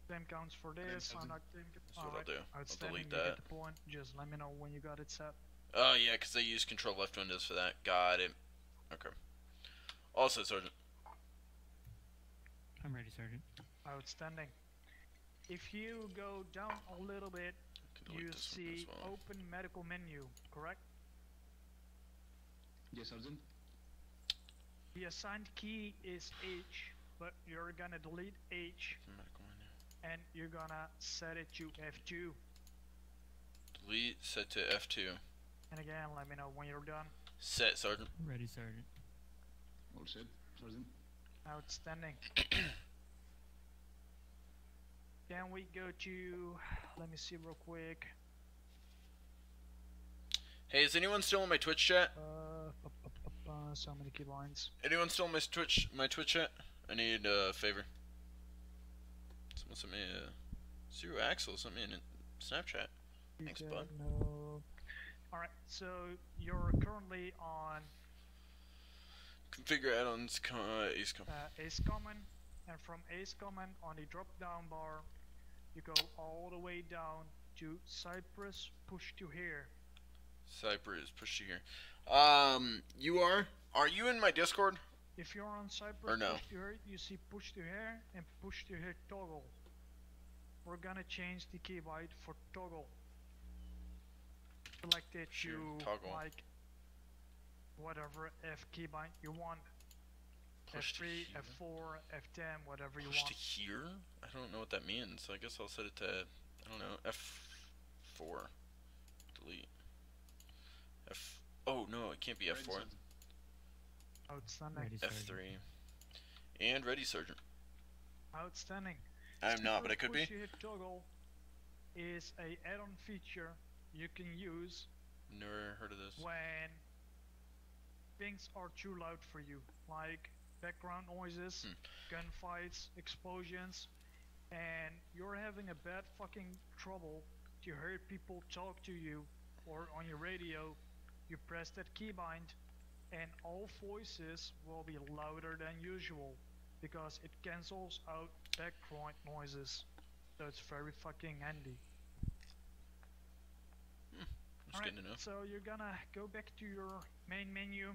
Same counts for this. I'm not thinking. That's what I'll do. I'll Outstanding. delete You that. get the point. Just let me know when you got it set. Oh yeah, because they use control left windows for that. Got it. Okay. Also, Sergeant. I'm ready, Sergeant. Outstanding. If you go down a little bit, delete you this one as see well. open medical menu, correct? Yes, Sergeant. The assigned key is H, but you're gonna delete H Medical menu. and you're gonna set it to F2. Delete, set to F2. And again, let me know when you're done. Set, Sergeant. Ready, Sergeant. All set, Sergeant. Outstanding. Can we go to, let me see real quick. Hey, is anyone still in my Twitch chat? So many keybinds. Anyone still in my Twitch chat? I need a favor. Someone sent me a Zero Axel sent me a Snapchat. Thanks, bud. No. Alright, so you're currently on Configure add-ons, Ace Com. Ace Common, and from Ace Common on the drop down bar, you go all the way down to Cypress push to here. Cypress, push to here. Are you in my Discord? If you're on Cypress Or no? push to here, you see push to here and push to here toggle. We're gonna change the keybind for toggle. Select it Sure, to toggle. like whatever F keybind you want. Push to F3, here. F4, F10, whatever you Push want. to here? I don't know what that means, so I guess I'll set it to, I don't know, F4. Delete. Oh no, it can't be Ready, F4. Sergeant. Outstanding. Ready, Sergeant. F3. And ready, Sergeant. Outstanding. I'm not, but I could be. Push to hit toggle is a add-on feature you can use Never heard of this. when things are too loud for you, like background noises, gunfights, explosions, and you're having a bad fucking trouble to hear people talk to you or on your radio. You press that keybind and all voices will be louder than usual because it cancels out background noises. So it's very fucking handy. Just getting to know. So you're gonna go back to your main menu.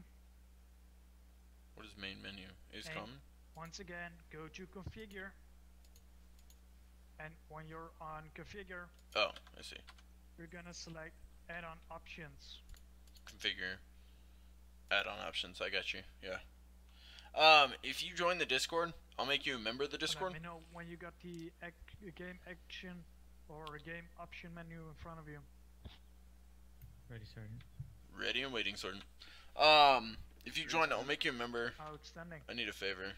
What is main menu? Ace And Common? once again, go to configure. And when you're on configure, Oh, I see. you're gonna select add-on options. Configure. Add-on options. I got you. Yeah. If you join the Discord, I'll make you a member of the Discord. Let me know when you got the game action or game option menu in front of you. Ready, Sergeant. Ready and waiting, Sergeant. If you join, I'll make you a member. Outstanding. I need a favor.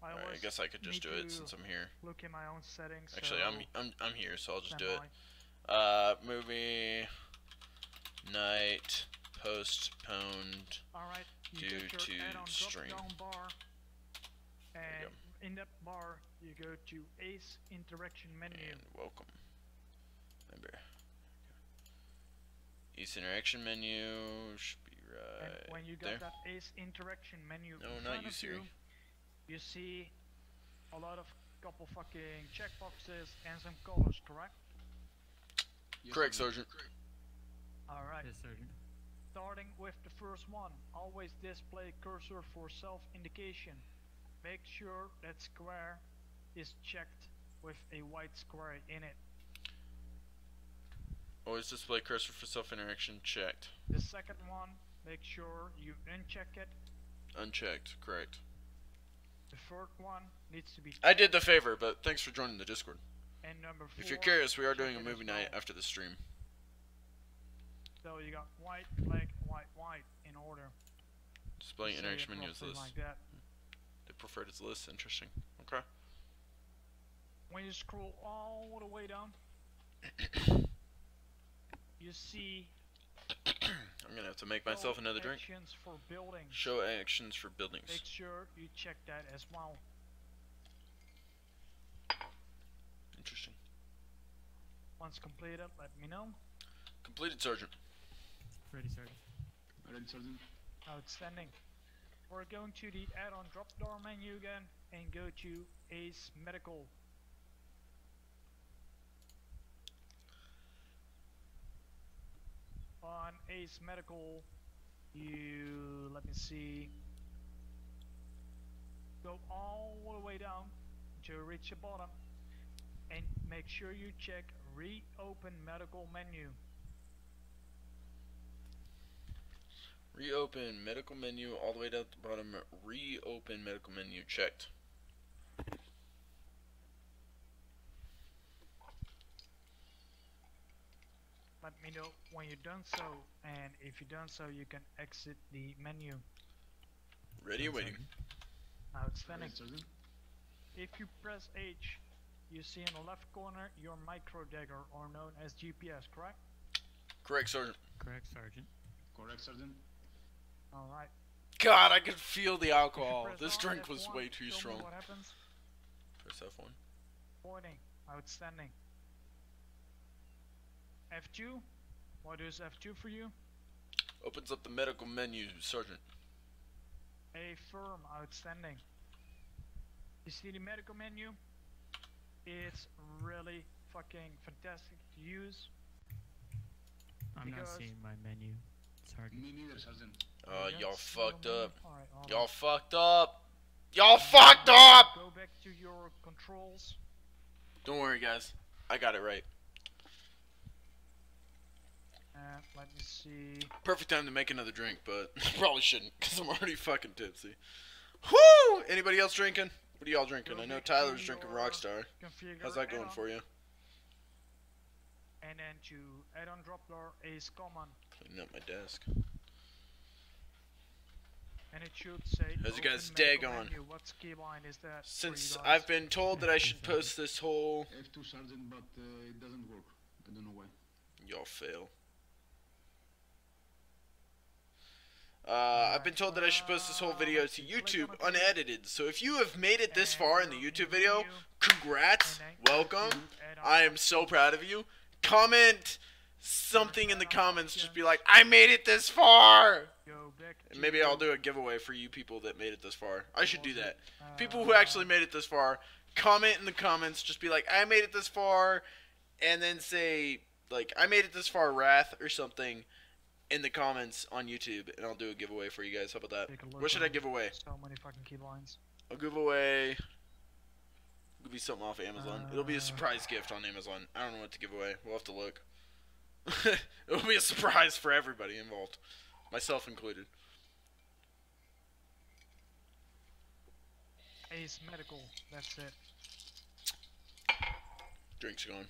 I Alright, I always guess I could just need do it to since I'm here. look in my own settings. Actually, so I'm here, so I'll just do stand it. by. Movie night postponed. Alright, you Due get to your add-on stream. drop-down bar, you and in that bar you go to Ace Interaction menu. And welcome. Member. Ace interaction menu should be right And when you there. got that Ace Interaction menu No, in not front you, of Siri. you see a lot of couple fucking checkboxes and some colors, correct? Yes, Correct, Sergeant. Alright. Yes, Sergeant. Starting with the first one, always display cursor for self-indication. Make sure that square is checked with a white square in it. Always display cursor for self-interaction checked. The second one, make sure you uncheck it. Unchecked, correct. The third one needs to be I did the favor, but thanks for joining the Discord. and number 4. If you're curious, we are doing a check it as movie night well. after the stream. So you got white, black, white, white in order. Displaying Say interaction it menu is roughly this. like that. They preferred as list. Interesting. Okay. When you scroll all the way down, you see I'm gonna have to make myself show another drink. actions for buildings. Show actions for buildings. Make sure you check that as well. Interesting. Once completed, let me know. Completed, Sergeant. Ready, Sergeant. Ready, Sergeant. Outstanding. We're going to the add-on drop-down menu again and go to Ace Medical. On Ace Medical, you, let me see, go all the way down to reach the bottom and make sure you check reopen medical menu. Reopen medical menu all the way down at the bottom. Reopen medical menu checked. Let me know when you've done so, and if you've done so, you can exit the menu. Ready and waiting. Outstanding. Sergeant. If you press H, you see in the left corner your micro dagger, or known as GPS, correct? Correct, Sergeant. Correct, Sergeant. Correct, Sergeant. Alright. God, I could feel the If you alcohol. press This R, drink was F1, way too show me strong. What happens? Press F1. Pointing. Outstanding. F2. What is F2 for you? Opens up the medical menu, Sergeant. Affirm. Outstanding. You see the medical menu? It's really fucking fantastic to use. I'm not Because- seeing my menu, Sergeant. Me neither, Sergeant. Y'all That's fucked your up. menu. Alright, hold Y'all on. fucked up. Y'all fucked up! Go back to your controls. Don't worry, guys. I got it right. And let me see. Perfect time to make another drink, but probably shouldn't, because I'm already fucking tipsy. Whoo! Anybody else drinking? What are y'all drinking? I know Tyler's drinking Rockstar. Configure How's that going add-on, for you? And then to add-on dropper is common. Cleaning up my desk. And it should say How's you guys open medical daggone? menu. What keyline is that? for Since you guys? I've been told that I should post this whole... F2, Sergeant, but it doesn't work. I don't know why. Y'all fail. I've been told that I should post this whole video to YouTube unedited. So if you have made it this far in the YouTube video, congrats, welcome. I am so proud of you. Comment something in the comments. Just be like, I made it this far. Go back And to maybe I'll the- do a giveaway for you people that made it this far. I should do that. People who actually made it this far, comment in the comments. Just be like, I made it this far. And then say, like, I made it this far, Wrath, or something in the comments on YouTube. And I'll do a giveaway for you guys. How about that? Take a look What should I on give away? So many fucking keylines. I'll give away... It'll be something off Amazon. It'll be a surprise gift on Amazon. I don't know what to give away. We'll have to look. It'll be a surprise for everybody involved. Myself included. Ace Medical. That's it. Drink's gone.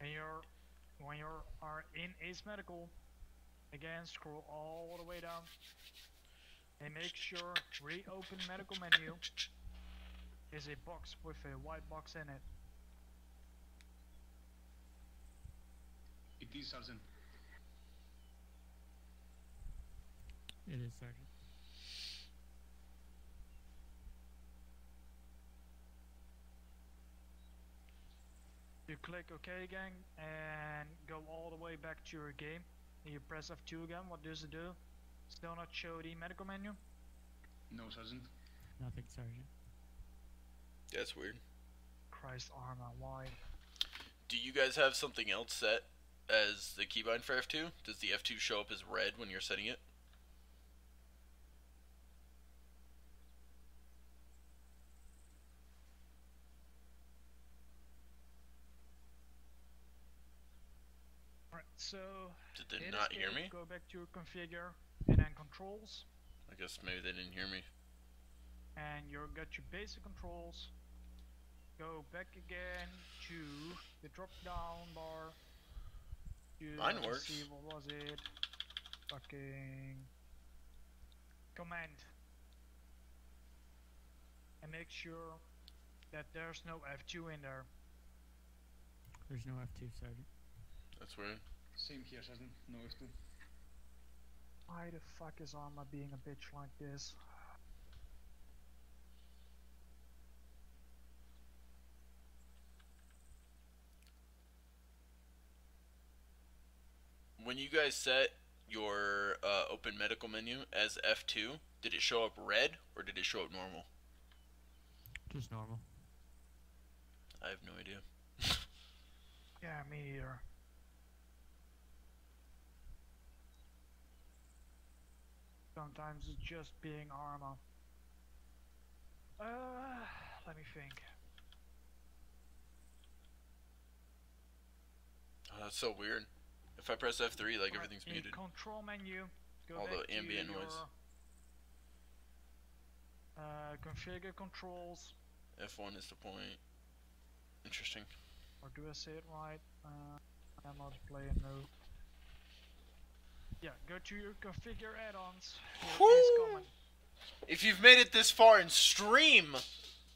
And when you are in Ace Medical, again scroll all the way down and make sure reopen medical menu is a box with a white box in it. It is, Sergeant. It is, Sergeant. You click OK again and go all the way back to your game. And you press F2 again. What does it do? Still not show the medical menu? No, Sergeant. Nothing, Sergeant. That's weird. Christ, ArmA, why? Do you guys have something else set as the keybind for F2? Does the F2 show up as red when you're setting it? Alright, so Did they in not this hear case, me? Go back to configure and then controls. I guess maybe they didn't hear me. And you got your basic controls. Go back again to the drop down bar. Mine Let's works. See, what was it? Fucking command. And make sure that there's no F2 in there. There's no F2, Sergeant. That's weird. Same here, Sergeant. No F2. Why the fuck is ArmA being a bitch like this? When you guys set your open medical menu as F2, did it show up red or did it show up normal? Just normal. I have no idea. Yeah, me either. Sometimes it's just being ArmA. Let me think. That's so weird. If I press F3, like, Alright, everything's in muted. Control menu, go All back the ambient to your, noise. configure controls, F1 is the point. Interesting. or do I say it right? Multiplayer, no. Yeah, go to your configure add-ons. Here is Woo! common. If you've made it this far in stream,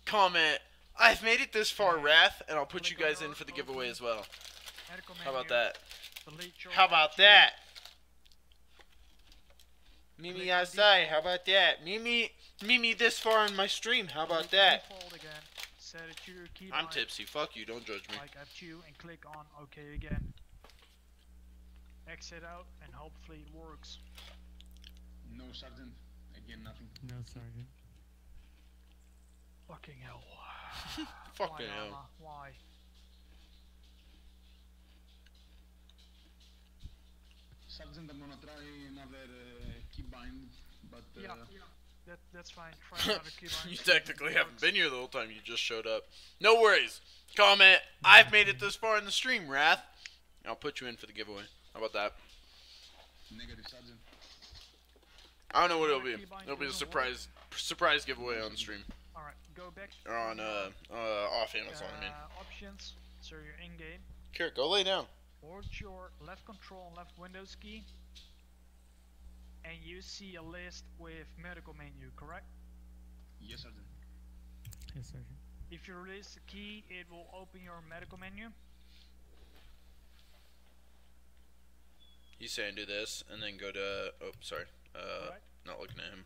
comment, I've made it this far, Wrath, and I'll put you guys in for the giveaway as well. Medical How about menu, that? delete your How about F2, that? Mimi Click on Asai, default. how about that? Mimi this far in my stream, how about delete the that? default again, set it to your keybind, I'm tipsy, fuck you, don't judge me. like F2, and click on OK again. Exit out, and hopefully it works. No, Sergeant. Again, nothing. No, Sergeant. Fucking hell. Fucking Why, hell. ArmA? Why? Sergeant, I'm gonna try another keybind, but Yeah, that's fine. Try another keybind. You see if it technically haven't works. been here the whole time, you just showed up. No worries. Comment, I've made it this far in the stream, Wrath. I'll put you in for the giveaway. How about that? negative, Sergeant. I don't know what it'll Another be. keybind It'll be a doesn't work. surprise giveaway on the stream. Alright, go back Or on, off Amazon, I mean. options, so you're in-game. Here, go lay down. Hold your left control and left Windows key, and you see a list with medical menu, correct? Yes, Sergeant. Yes, Sergeant. If you release the key, it will open your medical menu. He's saying do this, and then go to, oh, sorry. Alright. Not looking at him.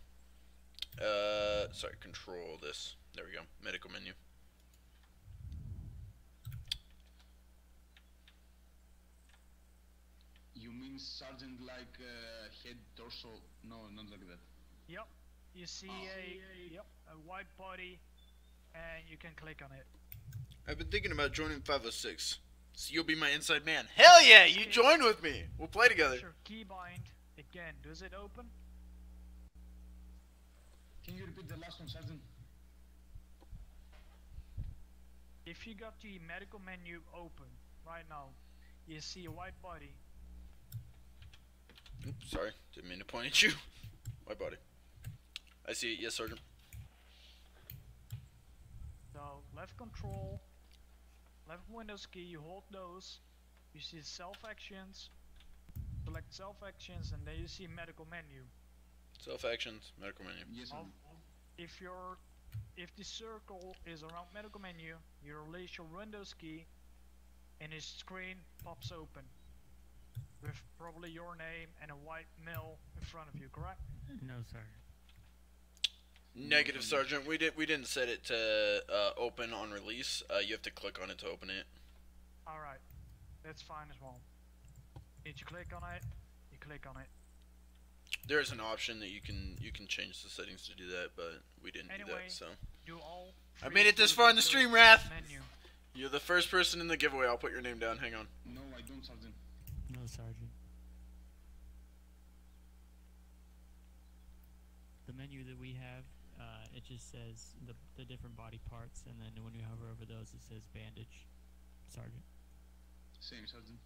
Sorry, control this. There we go. Medical menu. You mean Sergeant like head, torso? No, not like that. Yep. You see a white body, and you can click on it. I've been thinking about joining 506. So you'll be my inside man. Hell yeah, you join with me. We'll play together. Your keybind again. Does it open? Can you repeat the last one, Sergeant? If you got the medical menu open right now, you see a white body. Oops, sorry, didn't mean to point at you. My body. I see it, yes, Sergeant. So left control, left Windows key, you hold those. You see self actions. Select self actions, and then you see medical menu. Self actions, medical menu. Yes, Sergeant. If the circle is around medical menu, you release your Windows key, and his screen pops open with probably your name and a white mill in front of you, correct? No, Sergeant. Negative, Sergeant. We didn't set it to open on release. You have to click on it to open it. Alright, that's fine as well. Need you click on it, you click on it. There is an option that you can change the settings to do that, but we didn't do Anyway, that. So Do all I three made it this things far in the with stream, the Wrath. Menu. You're the first person in the giveaway. I'll put your name down. Hang on. No, I don't, Sergeant. No, Sergeant. The menu that we have, it just says the different body parts, and then when you hover over those, it says bandage. Sergeant. Same, Sergeant.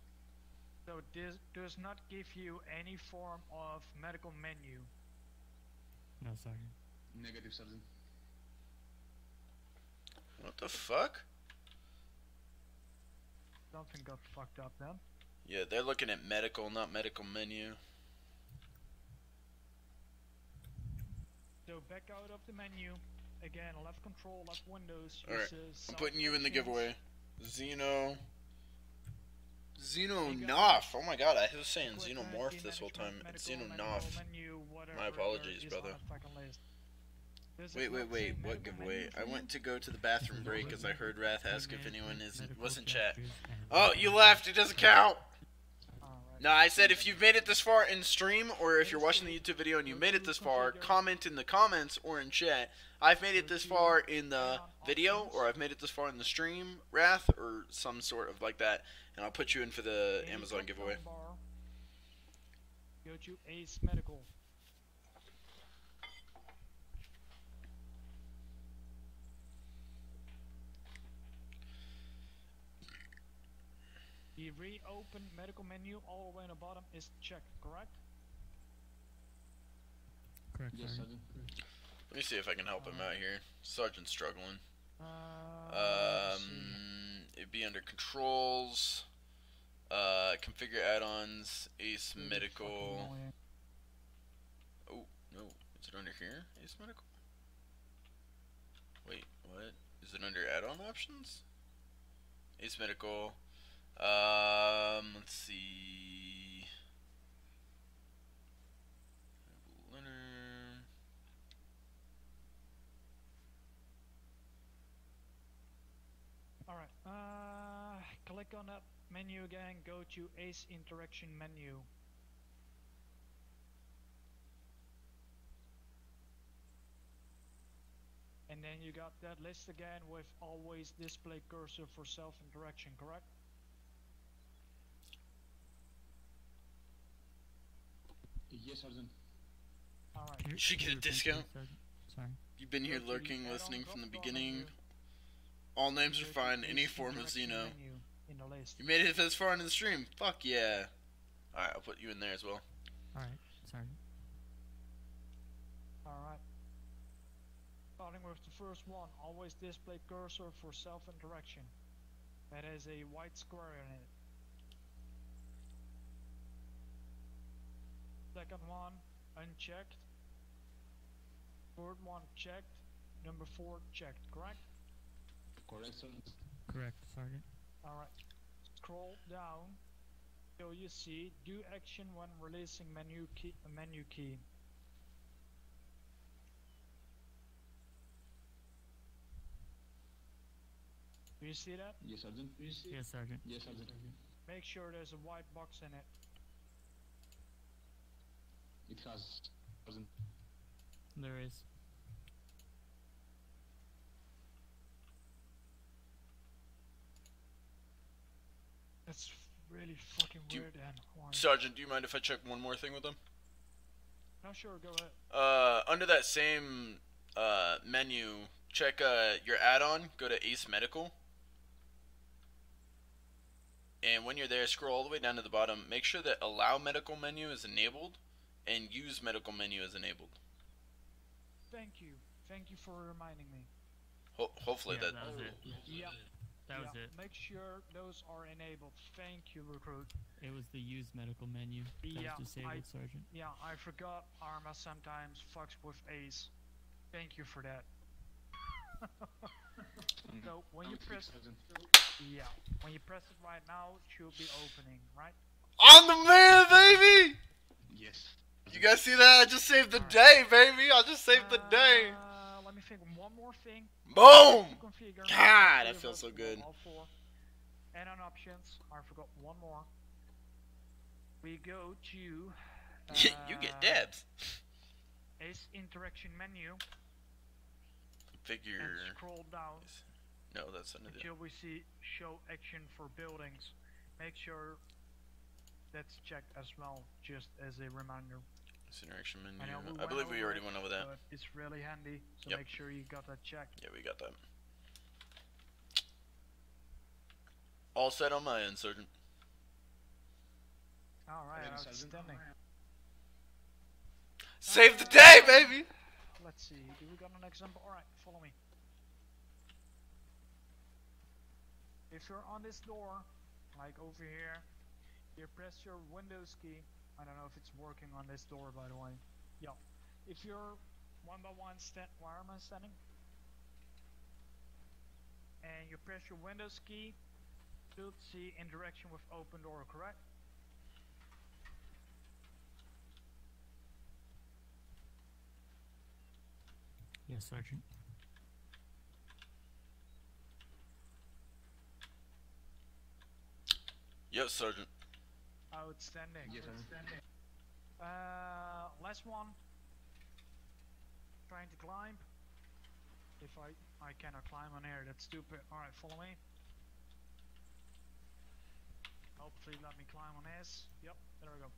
So this does not give you any form of medical menu. No, Sergeant. Negative, Sergeant. What the fuck? Something got fucked up then. Yeah, they're looking at medical, not medical menu. So back out of the menu. Again, left control, left Windows. Alright, uses I'm putting you in the self-actions. giveaway. Xeno You got Noff. Oh my god, I was saying equipment, Xenomorph key this whole time. management, It's medical, Xenonoff. menu, whatever My apologies, is on brother. the fucking list. Does it Wait, not say what medical giveaway? menu I for went you? to go to the bathroom break as I heard Wrath ask if anyone Medical was in chat. gestures and Oh, you left. It doesn't count. Alright. No, I said if you've made it this far in stream, or if you're watching the YouTube video and you made it this far, comment in the comments or in chat. I've made it this far in the video, or I've made it this far in the stream, Wrath, or some sort of like that, and I'll put you in for the In Amazon drop-down giveaway. bar, go to Ace Medical. The reopen medical menu all the way on the bottom is checked, correct? Correct, Yes, Sergeant. Sergeant. Let me see if I can help him out here. Sergeant's struggling. Let's see. It'd be under controls. Configure add-ons. Ace Really medical. fucking annoying. Oh no, is it under here? Ace medical. Wait, what? Is it under add-on options? Ace medical. Let's see. Leonard. Alright, click on that menu again, go to Ace Interaction menu. And then you got that list again with always display cursor for self-interaction, correct? Yes, Sergeant. Alright. You should get a Repeat that, discount. Sergeant. Sorry. You've been here Go to the lurking, add-on listening from the drop-down beginning. menu, All names are go to fine, any Ace form of Interaction Xeno. menu in the list. You made it this far into the stream. Fuck yeah. Alright, I'll put you in there as well. Alright, Sergeant. Alright. Starting with the first one, always display cursor for self-interaction. That has a white square in it. Second one, unchecked. Third one, checked. Number 4, checked, correct? Correct, Sergeant. Correct, Sergeant. Alright. Scroll down till you see do action when releasing menu key. Do you see that? Yes, Sergeant. Yes, Sergeant. Yes, Sergeant. Make sure there's a white box in it. It has, Sergeant. There is. That's really fucking Do you- weird and horny. Sergeant, do you mind if I check one more thing with him? No, sure, go ahead. Under that same menu, check your add-on, go to Ace Medical. And when you're there, scroll all the way down to the bottom. Make sure that Allow Medical menu is enabled and Use Medical menu is enabled. Thank you. Thank you for reminding me. Hopefully Yeah, that. that was it. Yeah. That was yeah. it. Make sure those are enabled. Thank you, recruit. It was the use medical menu that Yeah, was disabled, Sergeant. Yeah, I forgot ArmA sometimes fucks with Ace. Thank you for that. So when you press, Sergeant. yeah, when you press it right now, it should be opening, right? On the man, baby! Yes. You guys see that? I just saved the day, baby! I just saved the day! Let me think. One more thing. Boom! To configure. God, that feels so good. All 4. And on options, I forgot one more. We go to. You get dabs. Ace interaction menu. Figure. And scroll down No, that's under the. until we see show action for buildings. Make sure that's checked as well, just as a reminder. This interaction menu. I know we I went believe we over already it, went over that. But it's really handy, so Yep. make sure you got that checked. Yeah, we got that. All set on my end, Sergeant. Alright, Ready, Sergeant? outstanding. Save the day, baby! Let's see, do we got an example? Alright, follow me. If you're on this door, like over here, you press your Windows key. I don't know if it's working on this door, by the way. Yeah. If you're one by one where am I standing? And you press your Windows key, you'll see interaction with open door, correct? Yes, Sergeant. Yes, Sergeant. Outstanding. Yes, Sergeant. Last one. Trying to climb. If I cannot climb on air, that's stupid. Alright, follow me. Hopefully let me climb on this. Yep, there we go.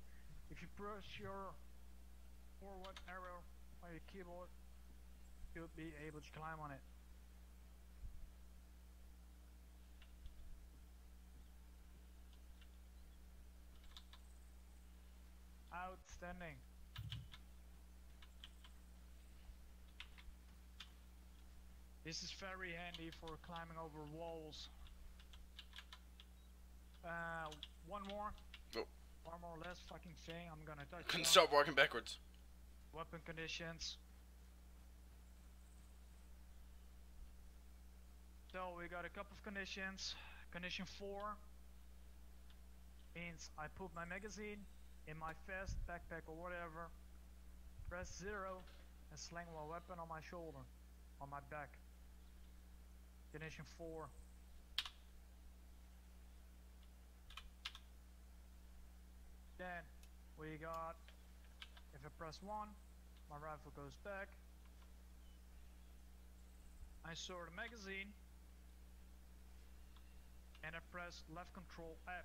If you press your forward arrow on your keyboard, you'll be able to climb on it. Outstanding. This is very handy for climbing over walls. One more. Oh. One more last fucking thing I'm gonna touch Couldn't on. stop walking backwards. Weapon conditions. So we got a couple of conditions. Condition 4 means I put my magazine in my vest, backpack or whatever, press 0 and sling my weapon on my shoulder, on my back. Condition 4. Then we got, if I press 1, my rifle goes back. I store the magazine and I press left control F.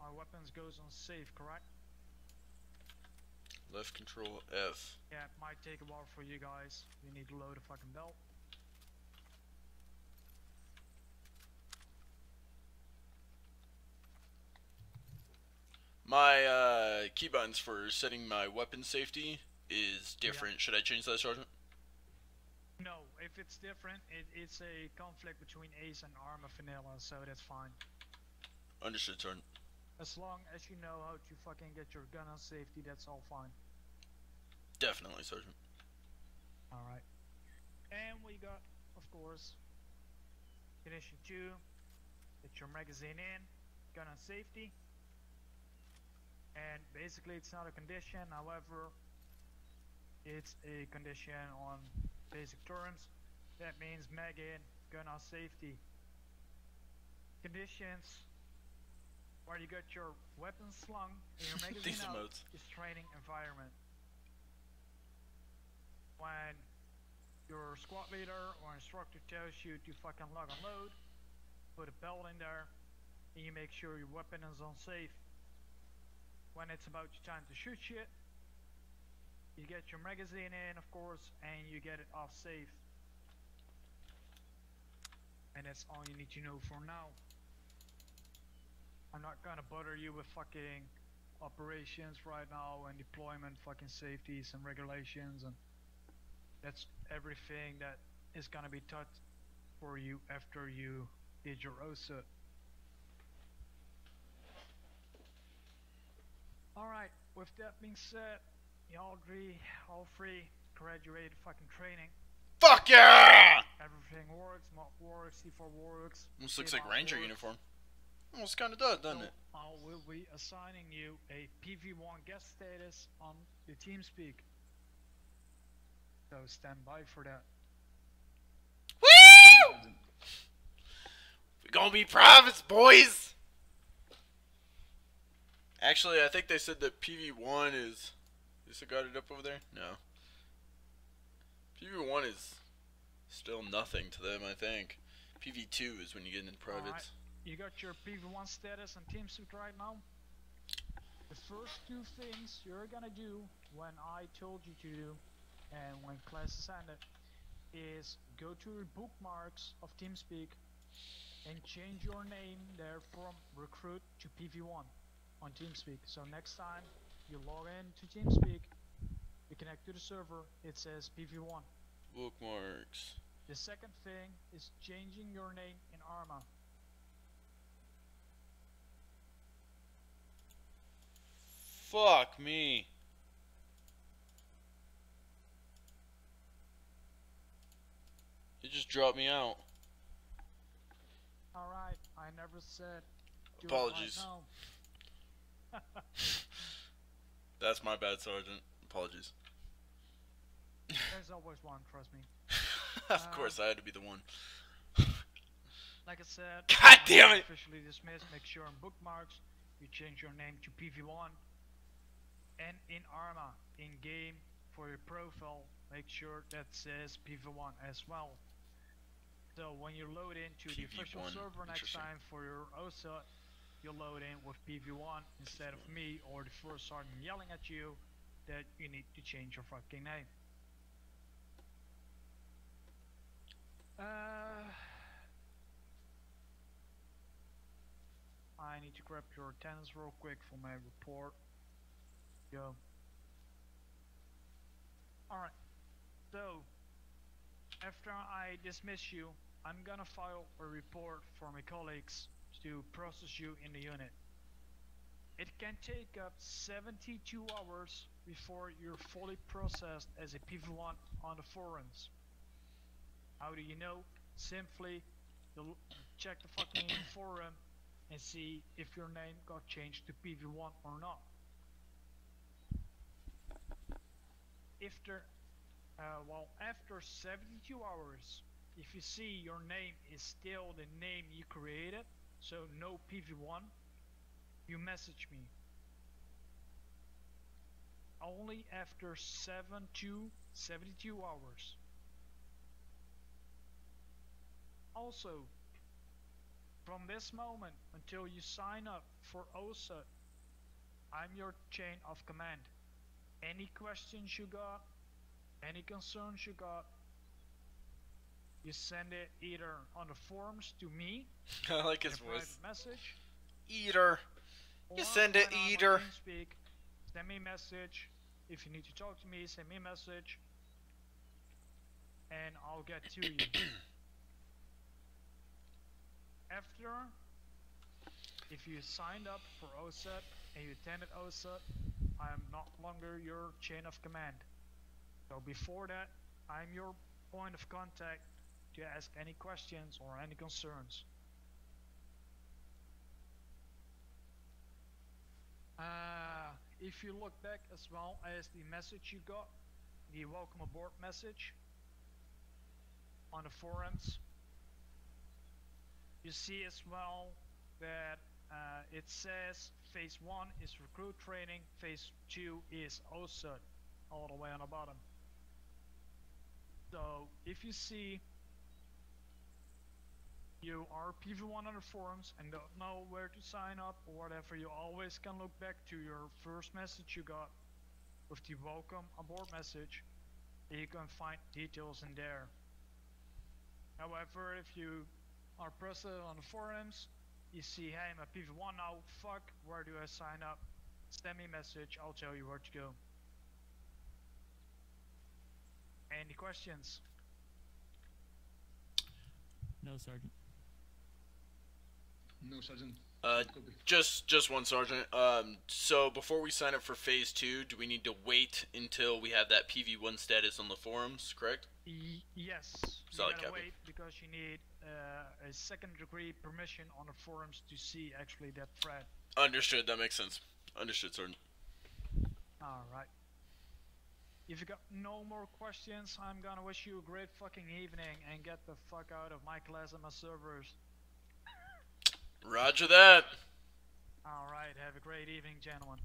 My weapons goes on safe, correct? Left control F. Yeah, it might take a while for you guys. You need to load a fucking belt. My key buttons for setting my weapon safety is different. Should I change that, Sergeant? No, if it's different, it's a conflict between Ace and ArmA vanilla, so that's fine. Understood, Sergeant. As long as you know how to fucking get your gun on safety, that's all fine. Definitely, Sergeant. Alright. And we got, of course, condition 2. Get your magazine in, gun on safety. And basically it's not a condition, however, it's a condition on basic terms. That means mag in, gun on safety. Conditions where you got your weapon slung and your magazine Decent out modes. is training environment. When your squad leader or instructor tells you to fucking lock and load, put a belt in there, and you make sure your weapon is on safe. When it's about your time to shoot shit, you get your magazine in, of course, and you get it off safe. And that's all you need to know for now. I'm not gonna bother you with fucking operations right now and deployment fucking safeties and regulations, and that's everything that is gonna be taught for you after you did your OSUT. Alright, with that being said, all three graduated fucking training. Fuck yeah! Everything works, mod works, C4 works. Almost looks like K-mod Ranger works. uniform. Almost kinda does, doesn't So it? I will be assigning you a PV1 guest status on the TeamSpeak. So stand by for that. Woo! We gonna be privates, boys! Actually, I think they said that PV1 is... Is it got it up over there? No. PV1 is still nothing to them, I think. PV2 is when you get into privates. Alright, you got your PV1 status on TeamSpeak right now. The first two things you're gonna do when I told you to do and when class is ended is go to your bookmarks of TeamSpeak and change your name there from recruit to PV1 on TeamSpeak. So next time you log in to TeamSpeak, you connect to the server, it says PV1. Bookmarks. The second thing is changing your name in ArmA. Fuck me. It just dropped me out. Alright, I never said do Apologies. it right now. That's my bad, Sergeant. Apologies. There's always one, trust me. Of course, I had to be the one. Like I said, God when damn you're it! officially dismissed, make sure in bookmarks you change your name to PV1. And in ArmA, in game, for your profile, make sure that says PV1 as well. So when you load into the official PV1, server next interesting. time for your OSUT, you'll load in with PV1 instead of me or the first sergeant yelling at you that you need to change your fucking name. I need to grab your attendance real quick for my report. Yo. Alright, so after I dismiss you, I'm gonna file a report for my colleagues to process you in the unit. It can take up 72 hours before you're fully processed as a PV1 on the forums. How do you know? Simply, you'll check the fucking forum and see if your name got changed to PV1 or not. After 72 hours, if you see your name is still the name you created, so no PV1, you message me. Only after 72 hours. Also, from this moment until you sign up for OSA, I'm your chain of command. Any questions you got, any concerns you got, you send it either on the forums to me, I like his in a private voice. message, Eater. You send it, when I'm on eater. TeamSpeak, send me a message. If you need to talk to me, send me a message, and I'll get to you. After, if you signed up for OSET and you attended OSET, I'm not longer your chain of command. So before that, I'm your point of contact to ask any questions or any concerns. If you look back as well as the message you got, the welcome aboard message on the forums, you see as well that it says phase 1 is recruit training, phase 2 is OSUT, all the way on the bottom. So if you see you are PV1 on the forums and don't know where to sign up or whatever, you always can look back to your first message you got with the welcome aboard message, and you can find details in there. However, if you are present on the forums, you see, hey, I'm a PV1 now, fuck, where do I sign up? Send me a message, I'll tell you where to go. Any questions? No, Sergeant. No, Sergeant. Copy. Just one, Sergeant. So before we sign up for phase 2, do we need to wait until we have that PV1 status on the forums, correct? Yes. Solid You gotta copy. wait because you need a second degree permission on the forums to see actually that thread. Understood, that makes sense. Understood, Sergeant. Alright. If you got no more questions, I'm gonna wish you a great fucking evening and get the fuck out of my class and my servers. Roger that. Alright, have a great evening, gentlemen.